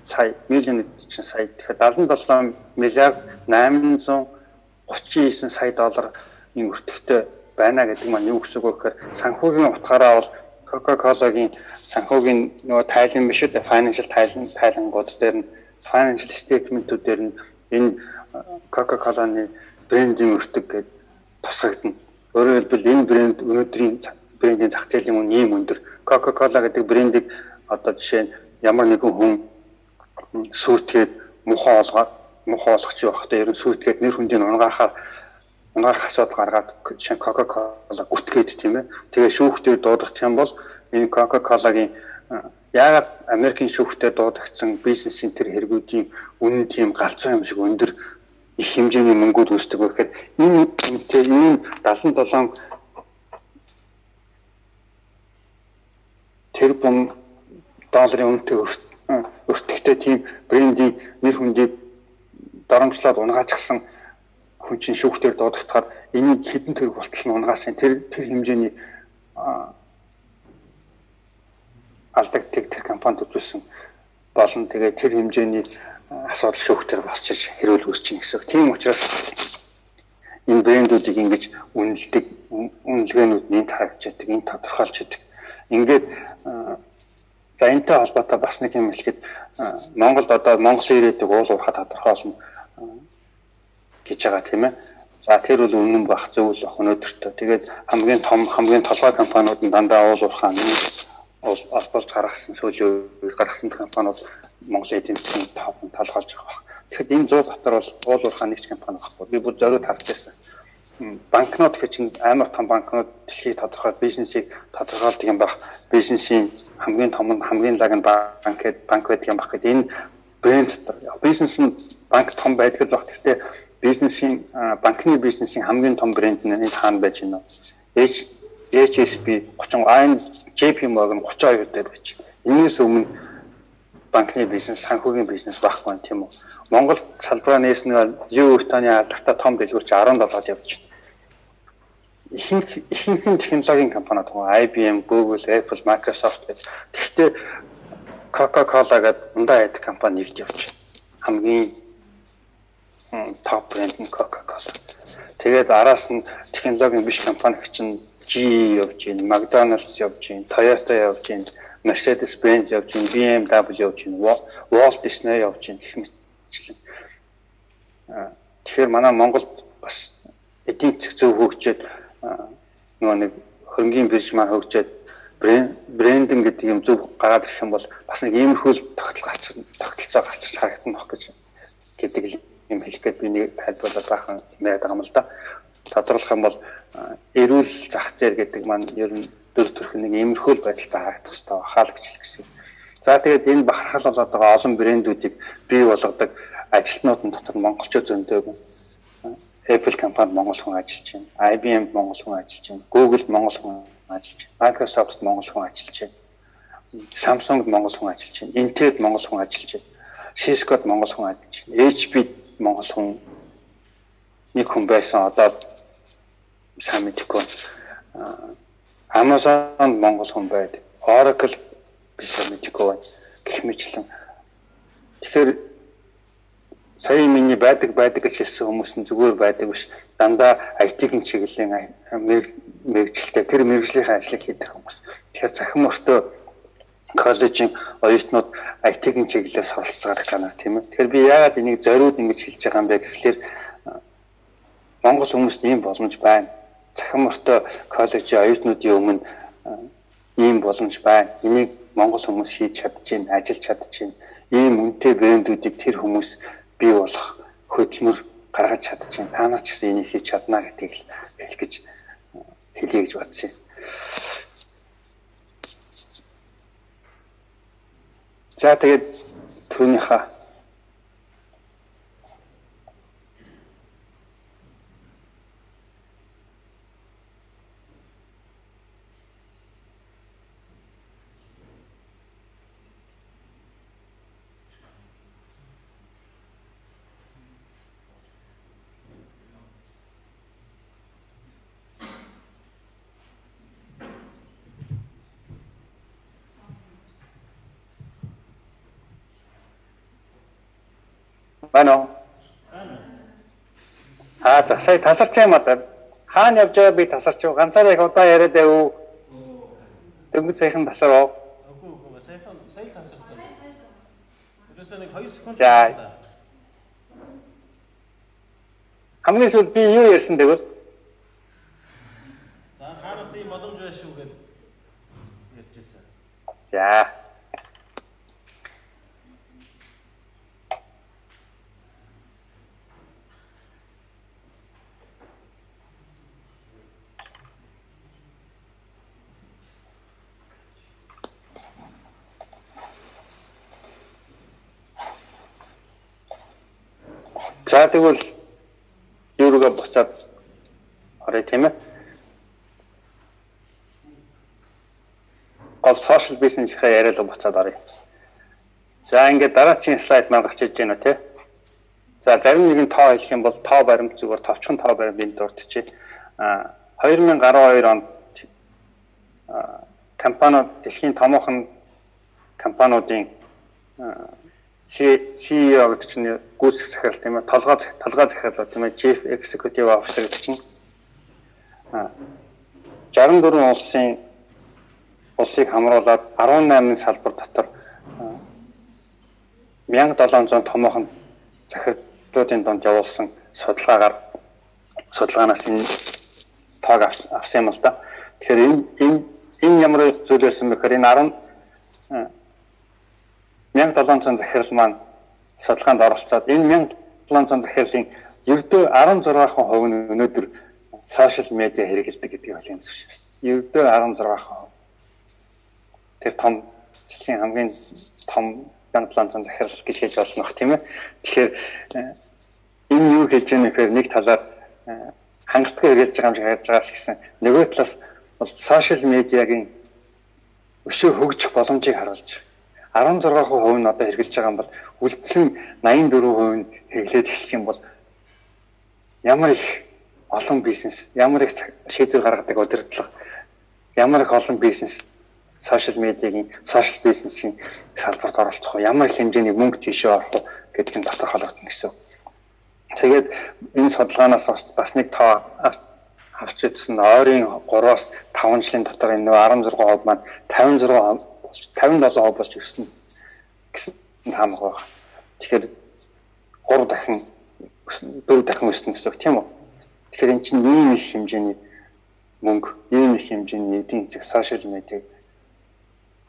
сая миллион сая тэгэхээр 77 миллиард 839 сая долларын өртөгтэй байна гэдэг маань юу гэсэн үг гэхээр санхүүгийн утгаараа бол Coca-Cola-гийн санхүүгийн нөгөө тайлан биш үү financial тайлангууд дээр нь financial statement-үүд дээр нь энэ Coca-Cola-ны брендийн өртөг гэдэг тусгагдана. Өөрөөр хэлбэл энэ брэнд өнөөдрийн брендийн зах зээлийн үнэ ийм өндөр. Coca-Cola гэдэг брендийг одоо жишээ нь ямар нэгэн хүн сүйтгэхэд муухай болгох чи явахдаа ерөн сүйтгэхэд нэр хүндийн унгаах асуудал гаргаад жишээ Coca-Cola гүтгээд тийм ээ. Тэгээ шүүхтээр дуудах юм бол энэ Coca-Cola-гийн яагаад Америкийн шүүхтээр дуудагдсан бизнесийн тэр хэрэгүүдийн үнэн тийм галзуу юм шиг өндөр их хэмжээний мөнгөд үүсдэг гэхээр энэ үнэтэй энэ 77 тэрбум долларын үнэтэй өртөгтэй тийм брендийн нэр хүндийг доромжлоод унгаачихсан хүн чинь шүүхтэр дуудахтахаар энийг хэдэн төгрөг болтол нь унгаасын тэр хэмжээний алдагдтыг тэр компанид үзүүлсэн болон тэгээд тэр хэмжээний асуудал шүүхтэр босчиж хэрүүл үүсчин гэсэн. Тийм учраас энэ брэндүүдийг ингэж үнэлдэг, үнэлгээнүүд нь харагдчихдаг, энэ тодорхойлж байдаг. Ингээд за энэтэй холбоотой бас нэг юм хэлэхэд Монголд одоо Монгол ирээдүйг уул уурхай тодорхойлно гэж байгаа тийм ээ. За тэр бол үнэн бах зөвл бах өнөөдөртөө. Тэгээд хамгийн толгой компаниуд нь дандаа уул уурхай олболж гаргасан сүүлийн үед гаргасан компаниуд Монголын эдийн засгийн товхон толгойлж байгаа баг. Тэгэхээр энэ 100 дотор бол уул уурхай нэгч компани багхгүй. Би бүр зориуд харж байсан. Банкнот гэж чинь амар том банкнот дэлхийд тодорхой бизнесийг тодорхойлдог юм баг. Бизнесийн хамгийн том нь хамгийн лаг нь банк байдаг юм баг гэдэг. Энэ брэнд бизнес нь банк том байдаг л баг. Гэхдээ бизнесийн банкны бизнесийн хамгийн том брэнд нь энэ хаана байж байна вэ? HSB 30, JP Morgan 32 дээр байж. Энээс өмнө банкны бизнес, санхүүгийн бизнес байхгүй юм тийм үү? Монгол салбараа нээснээр юу өртөөний алдартай том дэлгүүрч 17-д явж байна. Ихэнх технологийн компаниуд IBM, Google, Apple, Microsoft гэдэг. Тэгэхдээ Coca-Cola гэдэг ундаа байдаг компани нэгд явж байна. Хамгийн топ брэнд нь Coca-Cola. Тэгээд араас нь технологийн биш компани чинь GE явж байна, McDonald's явж байна, Toyota явж байна, Mercedes-Benz явж байна, BMW явж байна, Walt Disney явж байна гэх мэтчлэн. Тэгэхээр манай Монголд бас эдийн засаг зөв хөгжөөд нөгөө нэг хөрөнгөний бирж маань хөгжөөд брендинг гэдэг юм зөв гараад ирэх юм бол бас нэг иймэрхүү тогтолцоо гарчиж харагдах гэж гэдэг юм хэлэхэд би нэг тайлбарлаад бахан яриад байгаа юм л да. Тодорхойлох юм бол эрүүл зах зээл гэдэг маань ер нь дөр төрх нэг иймэрхүү байдалтай харагдах хэрэгтэй хаал гэж хэлсэн. За тэгээд энэ бахархал болоод байгаа олон брэндүүдийг бий болгодог ажилтнууд дотор монголчууд зөндөөг. Apple компанид монгол хүн ажиллаж байна. IBM монгол хүн ажиллаж байна. Google монгол хүн ажиллаж байна. Microsoft монгол хүн ажиллаж байна. Samsung монгол хүн ажиллаж байна. Intel монгол хүн ажиллаж байна. Cisco монгол хүн ажиллаж байна. HP монгол хүн нэг хүн байсан одоо сайн мэдэхгүй. Amazon монгол хүн байдаг. Oracle би сайн мэдэхгүй байна. Гэх мэтлэн. Тэгэхээр сая миний байдаг гэж хэлсэн хүмүүс нь зүгээр байдаг биш. Дандаа IT-ийн чиглэлийн мэрэгчлээ тэр мэрэгжлийн ажлыг хийдэг хүмүүс. Тэгэхээр цахим мөртөө коллежийн оюутнууд IT-ийн чиглэлээр суралцдаг гэнэ тийм ээ. Тэгэхээр би яагаад энийг зориуд ингэж хэлж байгаа юм бэ гэхлээр Монгол хүмүүст ийм боломж байна. Цахим мөртөө коллежийн оюутнуудын өмнө ийм боломж байна. Энийг Монгол хүмүүс хийж чадчихээн, ажиллаж чадчихээн. Ийм үнэтэй брэндүүдийг тэр хүмүүс бий болох хөдөлмөр гаргаж чадчихээн. Та нар ч гэсэн энийг хийж чадна гэдгийг хэлэх гэж хэлье гэж бодсон юм. За тэгээд түүнийхээ Бано. За сая тасарч юм одоо. Хаана явж байгаа би тасарч юу? Ганцаараа их удаа яриад байв. Дөнгөж саяхан тасарав. Үгүй саяхан сая тасарсан. Ерөөсөө нэг 2 секунд. За. Хамгийн сүүлд би юу ярьсан тэгвэл? За хаанаас ийм боломж байна шүү гэж ярьжсэн. За. За тэгвэл юуруугаа буцаад орё тийм ээ. Гол social business-ийнхаа яриалга буцаад орё. За ингээд дараагийн слайд маань гарч иж байна тий. За зарим нэгэн тоо хэлэх юм бол тоо баримт зүгээр товчхон тоо баримтын дурдчих. 2012 онд компаниуд дэлхийн томоохон компаниудын CEO гэдэг чинь гүйцэтгэх захирал тийм ээ толгой захирал тийм ээ Chief Executive Officer гэдэг чинь 64 улсыг хамруулад 18 салбар дотор 1700 томоохон захирлуудын донд явуулсан судалгаанаас энэ тоог авсан юм л да. Тэгэхээр энэ ямар зүйл байсан бэ гэхээр энэ 1700 захирал маань судалгаанд оролцоод энэ 1700 захирлын ердөө 16% нь өнөөдөр сошиал медиа хэрэглэдэг гэдгийг бол юм зөвшөөрсөн. Ердөө 16%. Тэр том дэлхийн хамгийн том 1700 захирал гэж хэлж болно тийм ээ. Тэгэхээр энэ юу хэлж байгаа нөхөр нэг талаар хангалттай хэрэгжилж байгаа юм шиг харж байгаа ч гэсэн нөгөө талаас бол сошиал медиагийн өшөө хөгжих боломжийг харуулж байгаа. 16% нь одоо хэрэгжилж байгаа юм бол үлдсэн 84% нь хэрэглээд эхлэх юм бол ямар их олон бизнес, ямар их шийдвэр гаргадаг удирдлага, ямар их олон бизнес сошиал медиагийн, сошиал бизнесийн салбарт оролцох, ямар их хэмжээний мөнгө тийшээ орох гэдэг нь тодорхойлогдно гэсэн. Тэгээд энэ судалгаанаас бас нэг тоо авч үзсэн ойрын 3-аас 5 жилийн дотор энэ 16% маань 57% болж ирсэн гэсэн таамаг байна. Тэгэхээр 3 дахин 4 дахин өснө гэсэн үг тийм үү? Тэгэхээр эн чинь ийм их хэмжээний мөнгө, ийм их хэмжээний эдийн засаг, сошиал медиа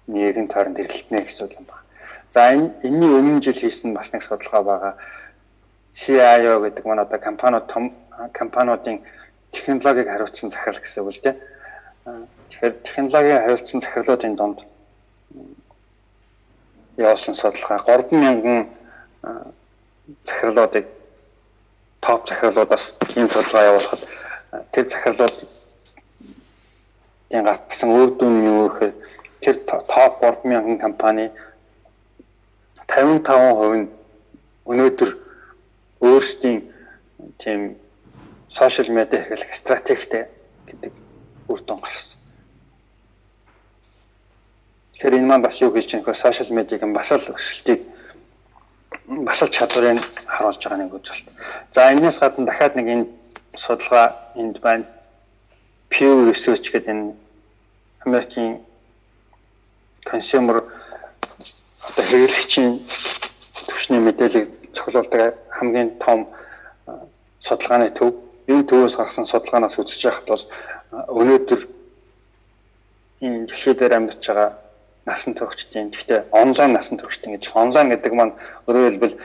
нэгэн тойронд эргэлтнэ гэсэн үг юм байна. За энэний өмнө жил хийсэн бас нэг судалгаа байгаа. CIO гэдэг маань одоо компаниудын технологиг хариуцсан захирал гэсэн үг л дээ. Тэгэхээр технологиг хариуцсан захирлуудын донд явуулсан судалгаа 3000 захирлуудыг топ захирлуудаас энэ судалгаа явуулахад тэр захирлуудын гатсан үр дүн нь юу гэхээр тэр топ 3000 компани 55% нь өнөөдөр өөрсдийн тийм сошиал медиа хэрэглэх стратегтэй гэдэг үр дүн гарсан. Тэгэхээр энэ маань бас юу гэж байгаа вэ? Сошиал медиагийн бас л өсөлтийг бас л чадварыг харуулж байгаа нэг үзүүлэлт. За энэс гадна дахиад нэг энэ судалгаа энд байна. Pew Research гэдэг энэ Америкийн consumer одоо хэрэглэгчийн түвшний мэдээллийг цуглуулдаг хамгийн том судалгааны төв. Энэ төвөөс гарсан судалгаанаас үзэж байхад бол өнөөдөр энэ дэлхий дээр амьдарч байгаа насан туршидын гэхдээ онлайн насан туршидын гэж онлайн гэдэг маань өөрөөр хэлбэл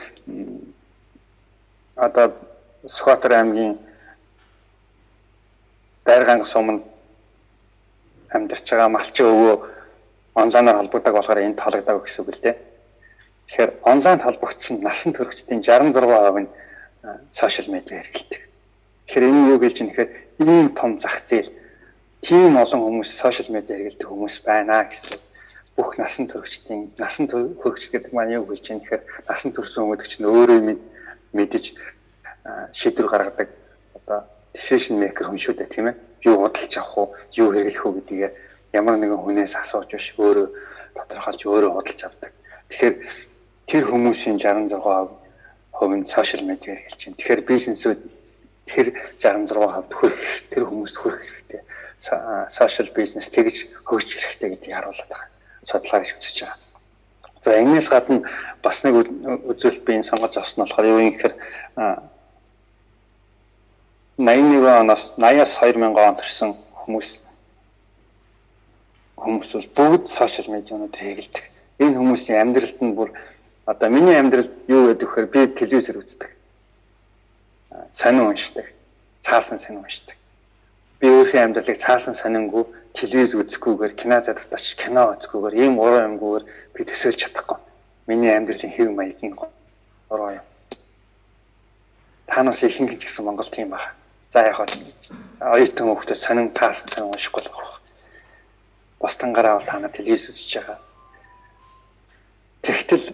одоо Сүхбаатар аймгийн Дайрганг суманд амьдарч байгаа малчин өвөө онлайнаар холбогддог болохоор энд таалагддаг гэсэн үг л дээ. Тэгэхээр онлайнд холбогдсон насан туршидын 66% нь сошиал медиа хэрэглэдэг. Тэгэхээр энэ юу гэлж юм гэхээр ийм том зах зээл тийм олон хүмүүс сошиал медиа хэрэглэдэг хүмүүс байна гэсэн. Бүх насан туршидын гэдэг маань юу гэлж юм гэхээр насан туршсан хүмүүс чинь өөрөө мэдэж шийдвэр гаргадаг одоо decision maker хүн шүү дээ тийм ээ. Юу худалдаж авах уу, юу хэрэглэх үү гэдгийг ямар нэгэн хүнээс асууж биш өөрөө тодорхойлж өөрөө худалдаж авдаг. Тэгэхээр тэр хүмүүсийн 66% нь сошиал медиа хэрэглэж байна. Тэгэхээр бизнесүүд тэр 66% хүрэх тэр хүмүүст хүрэх хэрэгтэй. Сошиал бизнес тэгж хөгжих хэрэгтэй гэдгийг харуулдаг байгаа. Судалгаа гэж үзэж байгаа. За энэс гадна бас нэг үзүүлэлт би энэ сонгож авсан болохоор юу юм гэхээр 81 оноос 80-аас 2000 онд төрсэн хүмүүс бол бүгд сошиал медианууд хэрэглэдэг. Энэ хүмүүсийн амьдралд нь бүр одоо миний амьдрал юу гэдэг вэхээр би телевизээр үздэг. Сонин уншдаг. Цаасан сонин уншдаг. Би өөрхийн амьдралыг цаасан сонингүй телевиз үзэхгүйгээр кино задагт очиж кино үзэхгүйгээр ийм уруу юмгүйгээр би төсөөлж чадахгүй. Миний амьдралын хэв маягийн уруу юм. Танаас ихэнх ч гэсэн Монгол тийм байна. За яг оюутан хүүхдүүд сонин цаасан сонин уншихгүй л байна. Бостонгараа бол танаа телевиз үзэж байгаа. Тэгтэл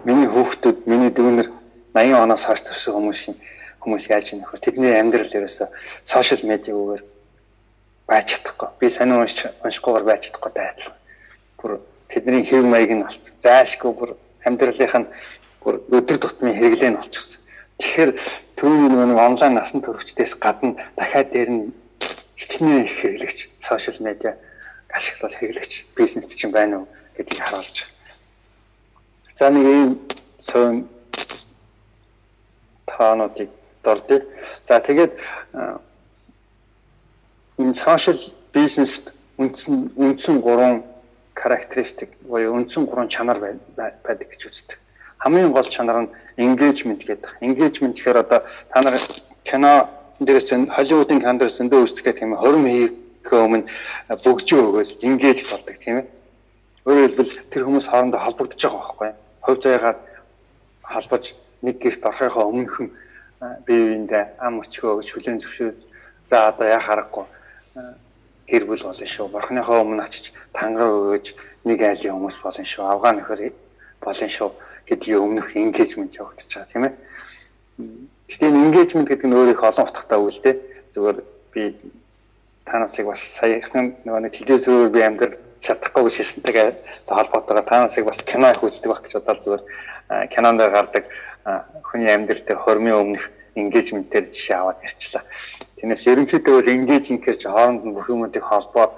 миний хүүхдүүд, миний дүүнэр 80 оноос хойш төрсөн хүмүүс яаж юм бэ? Тэдний амьдрал ерөөсө сошиал медиагаар байж чадахгүй. Би сонин уншихгүйгээр байж чадахгүй тайлбар. Бүр тэдний хэв маяг нь болц. Заашгүй бүр амьдралынх нь бүр өдөр тутмын хэрэглээ нь болчихсон. Тэгэхээр түүний нэг онлайн насан туршидээс гадна дахиад дээр нь хичнээн их хэрэглэгч сошиал медиа ашиглал хэрэглэгч бизнес чинь байна уу гэдгийг харуулж байна. За нэг ийм сон таануудыг дордыг. За тэгээд энэ сошиал бизнест үндсэн 3 характеристик буюу үндсэн 3 чанар байдаг гэж үздэг. Хамгийн гол чанар нь engagement гэдэг. Engagement гэхээр одоо та нар кино дээрээс Холливуудын кино дээрээс зөндөө үздэг тийм 20 минутын өмнө бөгжөө өгөөс engage болдог тийм ээ. Өөрөөр хэлбэл тэр хүмүүс хоорондоо холбогдож байгаа байхгүй юу? Хувь заяагаар холбож нэг гэрт орохынхоо өмнөхөн биеиндээ ам өчгөө гэж хүлэн зөвшөөрөж за одоо яа харахгүй гэр бүл болно шүү. Бурхныхоо өмнө очиж тангар өгөөж нэг айлын хүмүүс болно шүү. Авгаа нөхөр болно шүү гэдгийг өмнөх engagement явагдаж байгаа тийм ээ. Гэхдээ энэ engagement гэдэг нь өөрөө их олон утгатай үйл дээ. Зүгээр би танасыг бас саяхан нэг телевизээр би амьдрал чадахгүй шишэнтэйгээ холбоотойгоор танасыг бас кино их үздэг байх гэж бодоод зүгээр кинонд гардаг хүний амьдрал дээр хормын өмнөх engagement-ээр жишээ аваад ярьчлаа. Тиймээс ерөнхийдөө бол engaging гэж хооронд нь бүх юмуудыг холбоод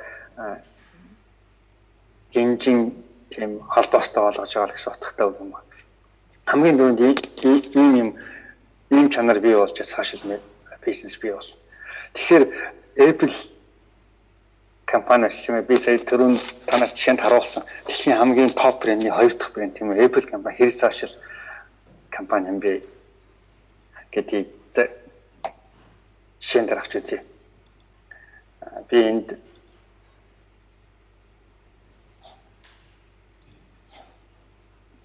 гинжин тийм холбоостой болгож байгаа гэсэн утгатай үг юм. Хамгийн дөрөнд ийм чанар бий болж сошиал бизнес бий бол. Тэгэхээр Apple компани шиг би сая түрүүн танаас жишээнд харуулсан. Дэлхийн хамгийн топ брендний 2 дахь брэнд тийм үү Apple компани хэр сошиал компани юм бэ гэдгийг жишээнд авч үзье. Би энд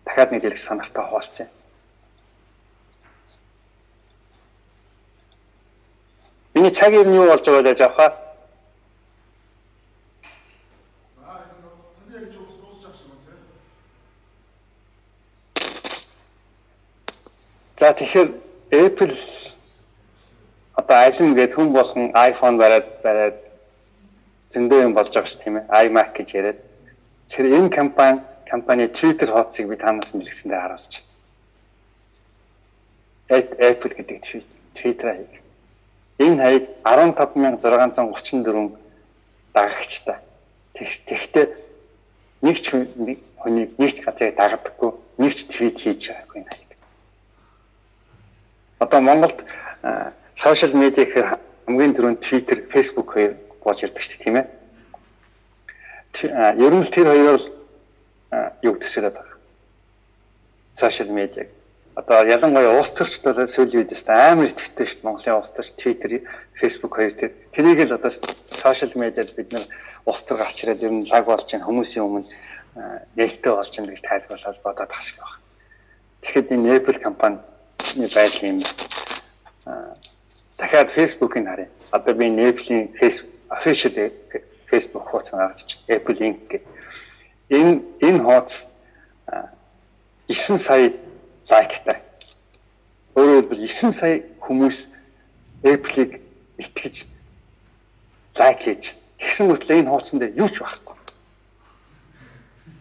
дахиад нэг хэлэх санаатай хуваалцъя. Миний цаг юм юу болж байгаа гэж авах. За тэгэхээр Apple одоо iPhone гэдэг хүн болсон iPhone бариад зөндөө юм болж байгаа ш тийм ээ. iMac гэж яриад. Тэгэхээр энэ компани Twitter хуудсыг би танаас нь дэлгэсэндээ харуулж байна. Apple гэдэг Twitter-ийг. Энэ хаяг 15634 дагагчтай. Тэгэхдээ нэг ч хүний нэг ч газрыг дагадаггүй, нэг ч твит хийж байгаагүй энэ хаяг. Одоо Монголд сошиал медиа гэхээр хамгийн түрүүнд Twitter, Facebook хоёр болж ирдэг шүү дээ, тийм ээ. Ер нь л тэр хоёроор юу төсөөлөд байгаа. Сошиал медиаг. Одоо ялангуяа улс төрчд бол сүүлийн үед амар идэвхтэй шүү дээ. Монголын улс төрч Twitter, Facebook хоёр тэрийг л одоо сошиал медиад бид нар улс төр гарч ирээд ер нь лаг болж байгаа хүмүүсийн өмнө нээлттэй болж байгаа гэж тайлбарлаад бодоод байгаа шиг байна. Тэгэхэд энэ Apple компани байдал юм. Дахиад Facebook-ийг харъя. Одоо би Apple-ийн official Facebook хуудас гаргаж Apple Inc гэх. Энэ хуудас 9 сая лайктай. Өөрөөр хэлбэл 9 сая хүмүүс Apple-ийг итгэж лайк хийж. Тэгсэн мэт энэ хуудсан дээр юу ч байхгүй.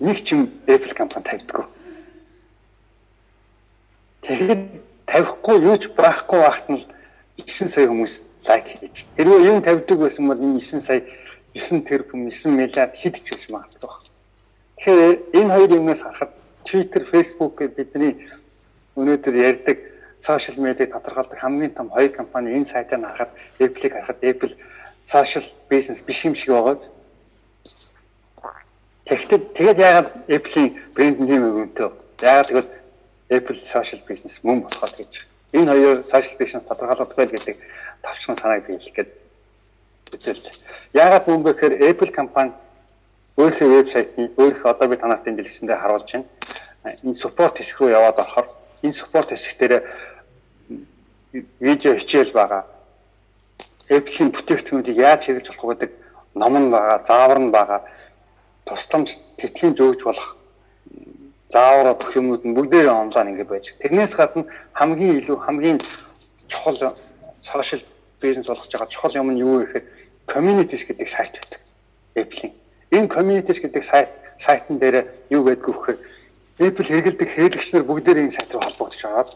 Нэг ч юм Apple компани тавьдаггүй. Тэгээд тавихгүй юу ч баахгүй байхад нь 9 сая хүмүүс лайк хийж. Хэрвээ юм тавьдаг байсан бол энэ 9 сая 9 тэрбум 9 миллиард хэд ч биш магадгүй байна. Тэгэхээр энэ хоёр юмнаас харахад Twitter, Facebook гэдэг бидний өнөөдөр ярьдаг сошиал медиа тодорхойлдог хамгийн том хоёр компани энэ сайтыг харахад Apple-ийг харахад Apple сошиал бизнес биш юм шиг байгаа. Тэгээд яагаад Apple-ийн брэнд нэм өгөнтэй? Яагаад тэгвэл Apple сошиал бизнес мөн болоход гэж. Энэ хоёр сошиал бизнес тодорхойлдог байл гэдэг товчхон санааг биелэх гээд үзэл. Яагаад мөн бэ гэхээр Apple компани өөрийнхөө вебсайтны өөрийнхөө одоо би танаас дэлгэсэндээ харуулж байна. Энэ support хэсэг рүү яваад орохоор энэ support хэсэг дээр видео хичээл байгаа. Apple-ийн бүтээгдэхүүнийг яаж хэрэглэж болох гэдэг ном нь байгаа, заавар нь байгаа. Тусламж тэтгэн зөөж болох заавар бүх юмуд нь бүгдээ онлайн ингэ байж. Тэрнээс гадна хамгийн чухал сошиал бизнес болгож байгаа чухал юм нь юу вэ гэхээр communities гэдэг сайт байдаг. Apple-ийн. Энэ communities гэдэг сайтн дээр юу байдгүй гэхээр Apple хэрэглэдэг хэрэглэгч нар бүгдээ энэ сайт руу холбогдож байгаа.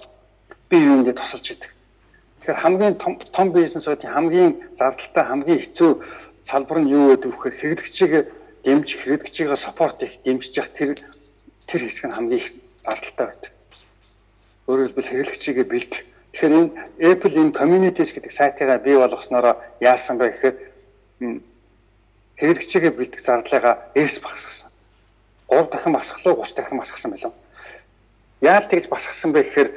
Би юундээ тусалж идэг. Тэгэхээр хамгийн том бизнесуудын хамгийн зардалтай хамгийн хэцүү салбар нь юу гэдэг вэ гэхээр хэрэглэгчийг дэмжих, хэрэглэгчийг саппорт их дэмжиж явах тэр хэсэг нь хамгийн их зардалтай байдаг. Өөрөөр хэлбэл хэрэглэгчийг бэлдэх. Тэгэхээр энэ Apple энэ communities гэдэг сайтыгаа бий болгосноор яасан бэ гэхээр хэрэглэгчийг бэлдэх зардлыгаа эрс багасгасан. 3 дахин багасгалуу 30 дахин багасгасан байлаа. Яаж тэгж багасгасан бэ гэхээр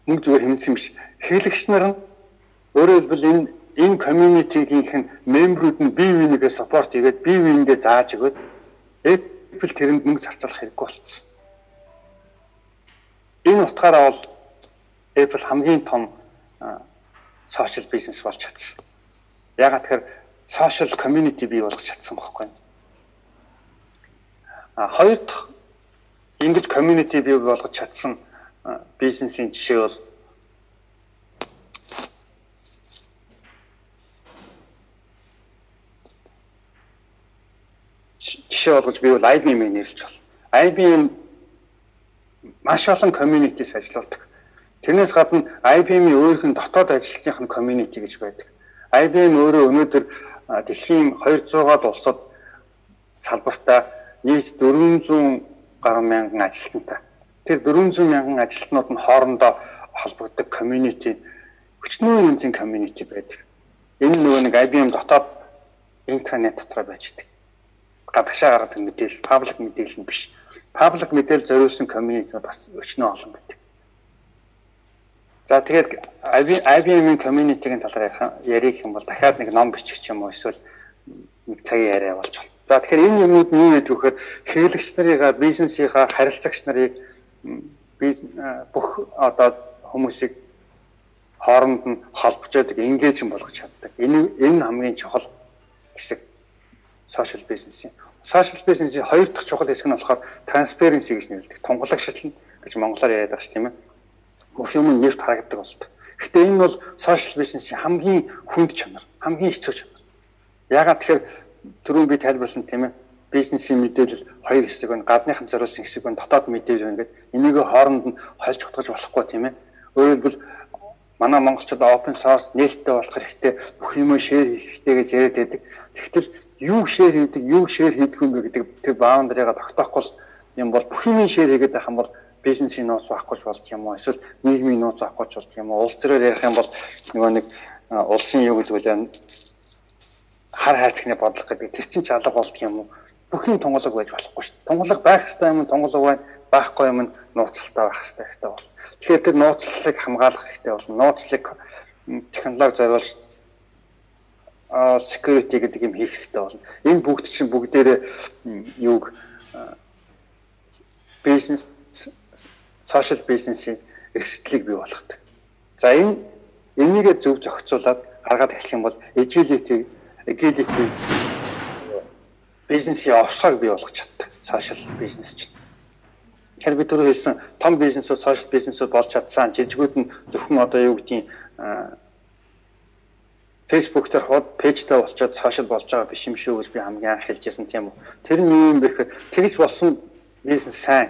мөнгө зүгээр хэмнэсэн биш. Хэрэглэгч нар нь өөрөөр хэлбэл энэ community-ийн мемберүүд нь бие биенийгээ саппорт хийгээд бие биендээ зааж өгөөд Apple тэрэнд мөнгө зарцуулах хэрэггүй болсон. Энэ утгаараа бол Apple хамгийн том social business болж чадсан. Ягаад тэгэхээр social community бий болгож чадсан байхгүй. Хоёр дахь ингэж community бий болгож чадсан бизнесийн жишээ бол би бол IBM-ийг нэрлэж байна. IBM маш олон communities ажилладаг. Тэрнээс гадна IBM-ийн өөрийнх нь дотоод ажилтны community гэж байдаг. IBM өөрөө өнөөдөр дэлхийн 200-аад улсад салбартаа нийт 400 гаруй мянган ажилтнтай. Тэр 400 мянган ажилтнууд нь хоорондоо холбогддог community, хүчнээ янзын community байдаг. Энэ нөгөө нэг IBM дотоод интернет дотор байж байгаа. Гадагшаа гаргадаг мэдээлэл, паблик мэдээлэл нь биш. Паблик мэдээлэл зориулсан community бас өчнөө олон байдаг. За тэгээд IBM-ийн community-ийн талаар ярих юм бол дахиад нэг ном бичих ч юм уу эсвэл нэг цагийн яриа болж байна. За тэгэхээр энэ юмнууд нь юу гэдэг вэ гэхээр хэрэглэгч нарыг, бизнесийнхаа харилцагч нарыг бүх одоо хүмүүсийг хооронд нь холбож engage болгож чаддаг. Энэ хамгийн чухал хэсэг social business юм. Social business-ийн хоёр дахь чухал хэсэг нь болохоор transparency гэж нэрлэдэг. Тунгалагшилна гэж монголоор яриад байгаа ш тийм ээ. Бүх юм нэрт харагддаг болдог. Гэхдээ энэ бол social business-ийн хамгийн хүнд чанар, хамгийн хэцүү чанар. Яагаад тэгэхээр түрүүн би тайлбарласан тийм ээ. Бизнесийн мэдээлэл хоёр хэсэг байна. Гадныхан зориулсан хэсэг байна. Дотоод мэдээлэл байна гэдэг. Энийг хооронд нь хольж утгаж болохгүй тийм ээ. Өөрөөр хэлбэл манай монголчууд open source нээлттэй болох хэрэгтэй, бүх юм share хийх хэрэгтэй гэж яриад байдаг. Тэгтэл юу share хийдэг юм бэ гэдэг тэр boundary-га тогтоохгүй юм бол бүх юм share хийгээд байх юм бол бизнесийн нууц байхгүй ч болд юм уу, эсвэл нийгмийн нууц байхгүй ч болд юм уу. Улс төрөөр ярих юм бол нөгөө нэг улсын юу гэдэг вэ? Хар хайрцагны бодлого гэдэг тэр чинь чалга болд юм уу? Бүх юм тунгалаг байж болохгүй шүү дээ. Тунгалаг байх хэрэгтэй юм, тунгалаг байна, байхгүй юм нууцлалтай байх хэрэгтэй болно. Тэгэхээр тэр нууцлалыг хамгаалах хэрэгтэй болно. Нууцлалыг технологи зориулж security гэдэг юм хийх хэрэгтэй болно. Энэ бүгд чинь бүгдээрээ юуг бизнес social business-ийн эрсдлийг бий болгодог. За энийг зөв зохицуулаад гаргаад эхлэх юм бол agility бизнесийн овсгыг бий болгож чаддаг. Social business чинь. Тэгэхээр би түрүү хэлсэн том бизнесүүд, social бизнесүүд болж чадсан. Жижигүүд нь зөвхөн одоо юу гэдгийг Facebook дээр хот пэйжтэй болчиход social болж байгаа биш юм шүү гэж би хамгийн анх хэлжсэн тийм үү. Тэр нь юу юм бэ гэхээр тэгж болсон бизнес сайн.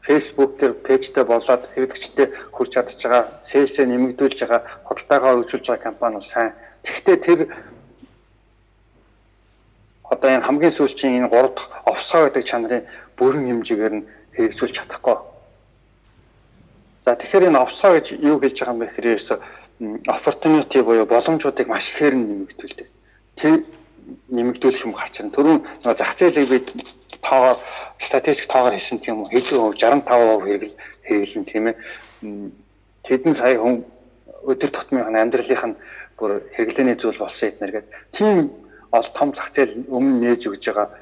Facebook дээр пэйжтэй болоод хэрэглэгчтэй хүрч чадж байгаа, sales-ээ нэмэгдүүлж байгаа, худалдаагаа өргөжүүлж байгаа компани бол сайн. Тэгэхдээ тэр одоо энэ хамгийн сүүлчийн энэ 3 дахь овсгоо гэдэг чанарын бүрэн хэмжээгээр нь хэрэгжүүлж чадахгүй. За тэгэхээр энэ овсгоо гэж юу хэлж байгаа юм бэ гэхээр opportunity буюу боломжуудыг маш ихээр нэмэгдүүлдэг. Тэр нэмэгдүүлэх юм гарч ирнэ. Түрүүн зах зээлийг би тоогоор статистик тоогоор хийсэн тийм үү? Хэдэн 65% хэрэглэн тийм ээ. Тэдэн сая хүн өдөр тутмын амьдралынх нь бүр хэрэглээний зүйл болсон эднэр гэдэг. Тийм ол том зах зээл өмнө нээж өгж байгаа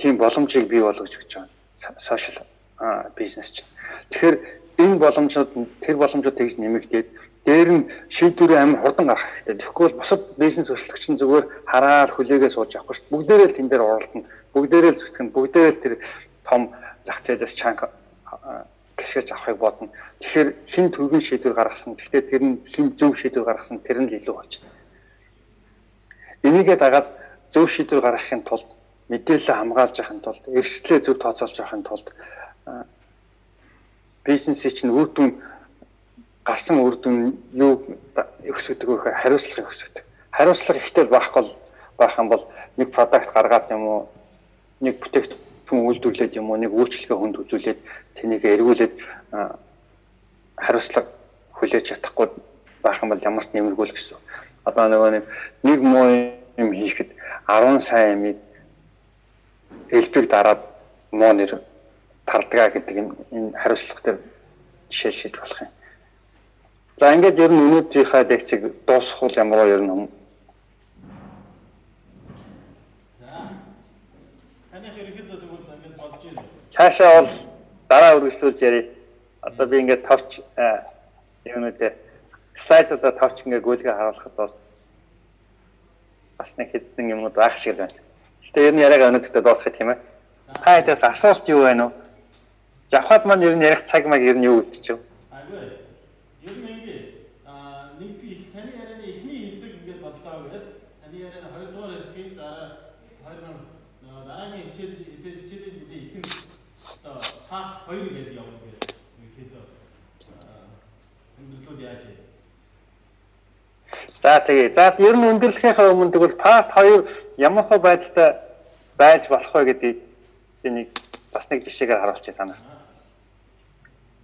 тийм боломжийг бий болгож өгч байгаа social бизнес чинь. Тэгэхээр энэ тэр боломжууд тэгж нэмэгдээд дээр нь шийдвэрээ амар хурдан гаргах хэрэгтэй. Тэгэхгүй бол бусад бизнес өрсөлдөгч нь зүгээр хараад хүлээгээ сууж явахгүй шүү дээ. Бүгдээрээ л тэн дээр оролдоно. Бүгдээрээ л зүтгэн, бүгдээрээ л тэр том зах зээлээс чанга гიშгэж авахыг бодно. Тэгэхээр хэн төвийн шийдвэр гаргасан. Гэхдээ тэр нь хэн зөв шийдвэр гаргасан тэр нь л илүү болчихно. Энийгээ дагаад зөв шийдвэр гаргахын тулд мэдээлэл хамгаалж явахын тулд эрсдлээ зөв тооцоолж явахын тулд бизнесийн чинь үр дүн гарсан үр дүн юу өсгдөг вэ гэхээр хариуцлага өсгдөг. Хариуцлага ихтэй байх юм бол нэг продакт гаргаад юм уу нэг бүтээгдэхүүн үйлдвэрлээд юм уу нэг үйлчлэгээ хүнд үзүүлээд тэнийг эргүүлээд хариуцлага хүлээж чадахгүй байх юм бол ямар ч нэмэргүй л гэсэн. Одоо нэг муу юм хийхэд 10 сайн юмыг элбэг дараад муу нэр тардгаа гэдэг энэ хариуцлага дээр жишээ шийдэж болох юм. За ингээд ер нь өнөөдрийнхээ лекцийг дуусгах ямар ер нь цаашаа бол дараа үргэлжлүүлж ярив. Одоо би ингээд товч юмнуудаар слайдуудаа товч ингээд гүйлгээ харуулахад бол бас нэг хэдэн юмнууд байх шиг л байна. Гэтэ ер нь яриаг өнөөдөртөө дуусгах тийм ээ. Та ядаас асуулт юу байна вэ? Явхад маань ер нь ярих цаг маяг ер нь юу үлдчихв? Агүй. Ер нь ингээд нэг их таны ярианы эхний хэсэг ингээд боллоо гэдэг. Таны ярианы 2 дугаар хэсгийн дараа 2000 дараагийн хичээлийн жилийн ихэнх part 2 гэдэг явна гэдэг. Ихэд өндөрлүүд яаж вэ? За тэгээ. За ер нь өндөрлөхийнхээ өмнө тэгвэл part 2 ямар хөө байдалтай байж болох вэ гэдгийг би нэг бас нэг жишээгээр харуулчих танаа.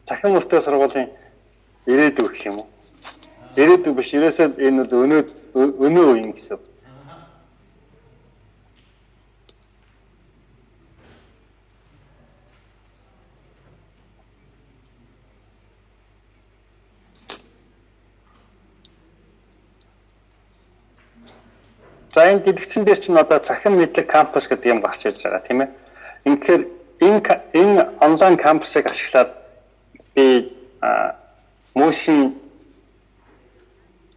Захин мөртөө сургуулийн ирээдүй гэх юм уу? Ирээдүй биш, ерөөсөө энэ өнөө үеийн гэсэн. За энэ гэдгцэн дээр чинь одоо захин мэдлэг кампус гэдэг юм гарч ирж байгаа тийм ээ. Тэгэхээр энэ онлайн кампусыг ашиглаад би мөшийн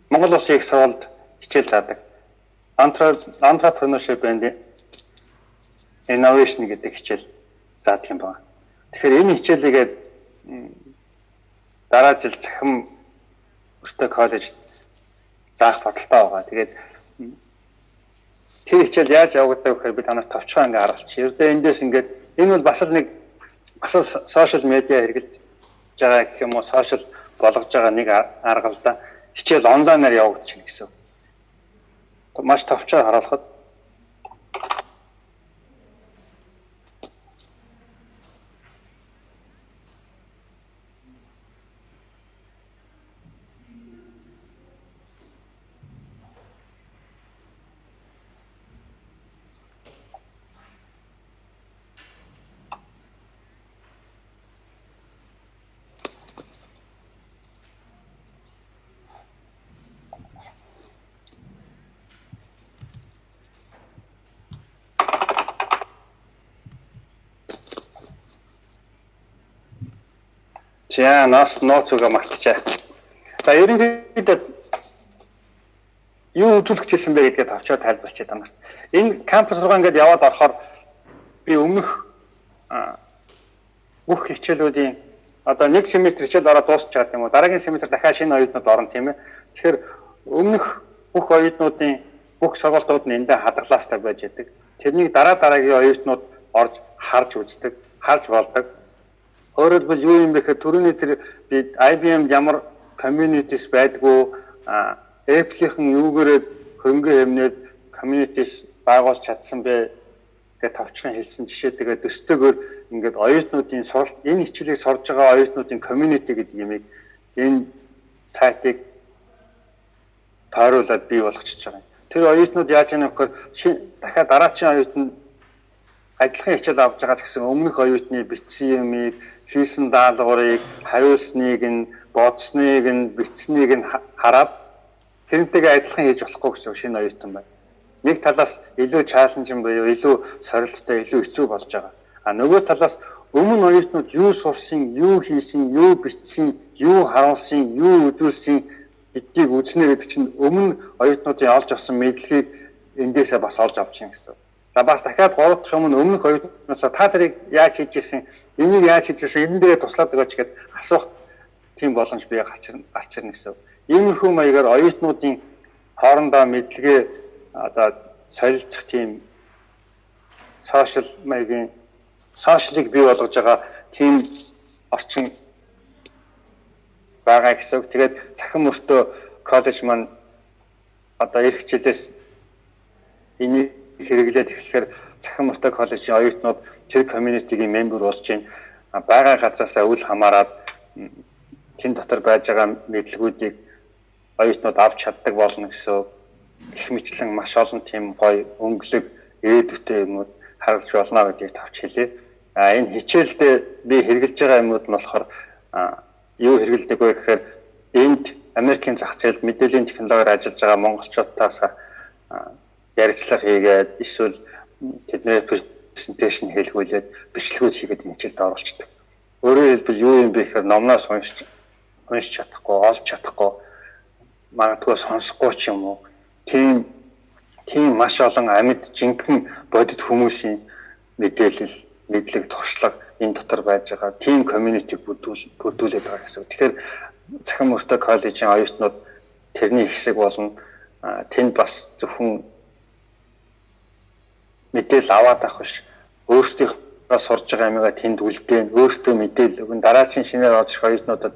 Монгол Улсын их сургуульд хичээл заадаг. Entrepreneurship and Innovation гэдэг хичээл заадаг юм байна. Тэгэхээр энэ хичээлийгээ дараа жил захин өртөө коллежид заах бодолтой байгаа. Тэгээд тэр хичээл яаж явагддаг гэхээр би танарт товчхон ингээ харуулчих. Ердөө эндээс ингээд энэ бол бас л сошиал медиа хэрэглэж байгаа гэх юм уу, сошиал болгож байгаа нэг арга л да. Хичээл онлайнаар явагдчихна гэсэн. Маш товчхон харуулхад За нууцугаа мартчихаа. За ерөнхийдөө юу үзүүлэх гэсэн бэ гэдгээ тавчаад тайлбарчаад байна. Энэ кампус руу ингээд яваад орохоор би өмнөх бүх хичээлүүдийн одоо нэг семестр хичээл ороод дуусчихад юм уу? Дараагийн семестр дахиад шинэ оюутнууд орно тийм ээ. Тэгэхээр өмнөх бүх оюутнуудын бүх сургалтууд нь эндээ хадгалаастай байж байдаг. Тэрнийг дараагийн оюутнууд орж харж үздэг, харж болдог. Өөрөөр хэлбэл юу юм бэ гэхээр түрүүний тэр би IBM ямар communities байдгүй Apple-ийн юугээрээ хөнгө хэмнээд communities байгуулж чадсан бэ гэж тавчхан хэлсэн жишээ тэгээ төстөгөөр ингээд оюутнуудын суралт энэ хичээлийг сурж байгаа оюутнуудын community гэдэг юмыг энэ сайтыг тойруулаад бий болгочихж байгаа юм. Тэр оюутнууд яаж яах вэ гэхээр дахиад дараагийн оюутан адилхан хичээл авч байгаа гэсэн өмнөх оюутны бичсэн юмыг хийсэн даалгаврыг, хариулсныг нь, бодсныг нь, бичснийг нь хараад тэрнтэйгээ адилхан хийж болохгүй гэсэн шинэ оюутан байна. Нэг талаас илүү чаленжин буюу илүү сорилттой, илүү хэцүү болж байгаа. А нөгөө талаас өмнө оюутнууд юу сурсан, юу хийсэн, юу бичсэн, юу харуулсан, юу үзүүлсэн гэдгийг үзнэ гэдэг чинь өмнө оюутнуудын олж авсан мэдлэгийг эндээсээ бас олж авч юм гэсэн. За бас дахиад 3 дахь өмнөх оюутнаас та тэрийг яаж хийж ирсэн, энийг яаж хийж ирсэн, энэ дээрээ туслаад өгөөч гэхэд асуух тийм боломж бий гарч ирнэ гэсэн. Иймэрхүү маягаар оюутнуудын хоорондоо мэдлэгээ одоо солилцох тийм сошиалыг бий болгож байгаа тийм орчин байгаа гэсэн. Тэгээд цахим мөртөө коллеж маань одоо эх хичээлээс энийг хэрэглээд эхлэхээр цахим мөртөө коллежийн оюутнууд тэр community-гийн member болж байна. Бага газаасаа үл хамааран тэн дотор байж байгаа мэдлгүүдийг оюутнууд авч чаддаг болно гэсэн их мэтлэн маш олон тийм гоё өнгөлөг ээдвэтэй юмуд харгалж болно гэдгийг тавч хэлье. Энэ хичээлдээ би хэрэгжилж байгаа юмуд нь болохоор юу хэрэгэлдэг вэ гэхээр энд Америкийн зах зээлд мэдээллийн технологиор ажиллаж байгаа монголчуудаас ярилцлага хийгээд эсвэл тэдний презентацийн хэлгүүлээд бичлэгүүд хийгээд хичээлд оруулцдаг. Өөрөөр хэлбэл юу юм бэ гэхээр номноос уншиж чадахгүй, олж чадахгүй, магадгүй сонсохгүй ч юм уу. Тийм маш олон амьд жинхэнэ бодит хүмүүсийн мэдээлэл, мэдлэг, туршлага энэ дотор байж байгаа. Тийм community бүрдүүлээд байгаа гэсэн. Тэгэхээр цахим мөртөө коллежийн оюутнууд тэрний хэсэг болно. Тэнд бас зөвхөн мэдээлэл аваад авах биш, өөрсдийнхөө сурж байгаа юмгаа тэнд үлдээн, өөрсдөө мэдээлэл өгөн дараагийн шинээр орж ирэх оюутнуудад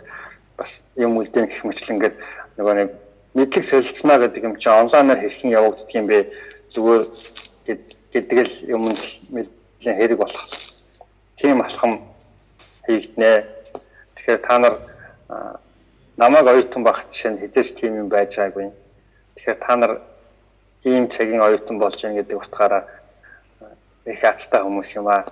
бас юм үлдээн гэх мэтлэн ингээд нөгөө нэг мэдлэг солилцсноо гэдэг юм чинь онлайнаар хэрхэн явагддаг юм бэ? Зүгээр гэдэг л юмд мэдлийн хэрэг болох. Тийм алхам хийгднэ. Тэгэхээр та нар намайг оюутан багт жишээ нь хизээч тийм юм байж байгаагүй. Тэгэхээр та нар ийм цагийн оюутан болж байна гэдэг утгаараа их азтай хүмүүс юм аа.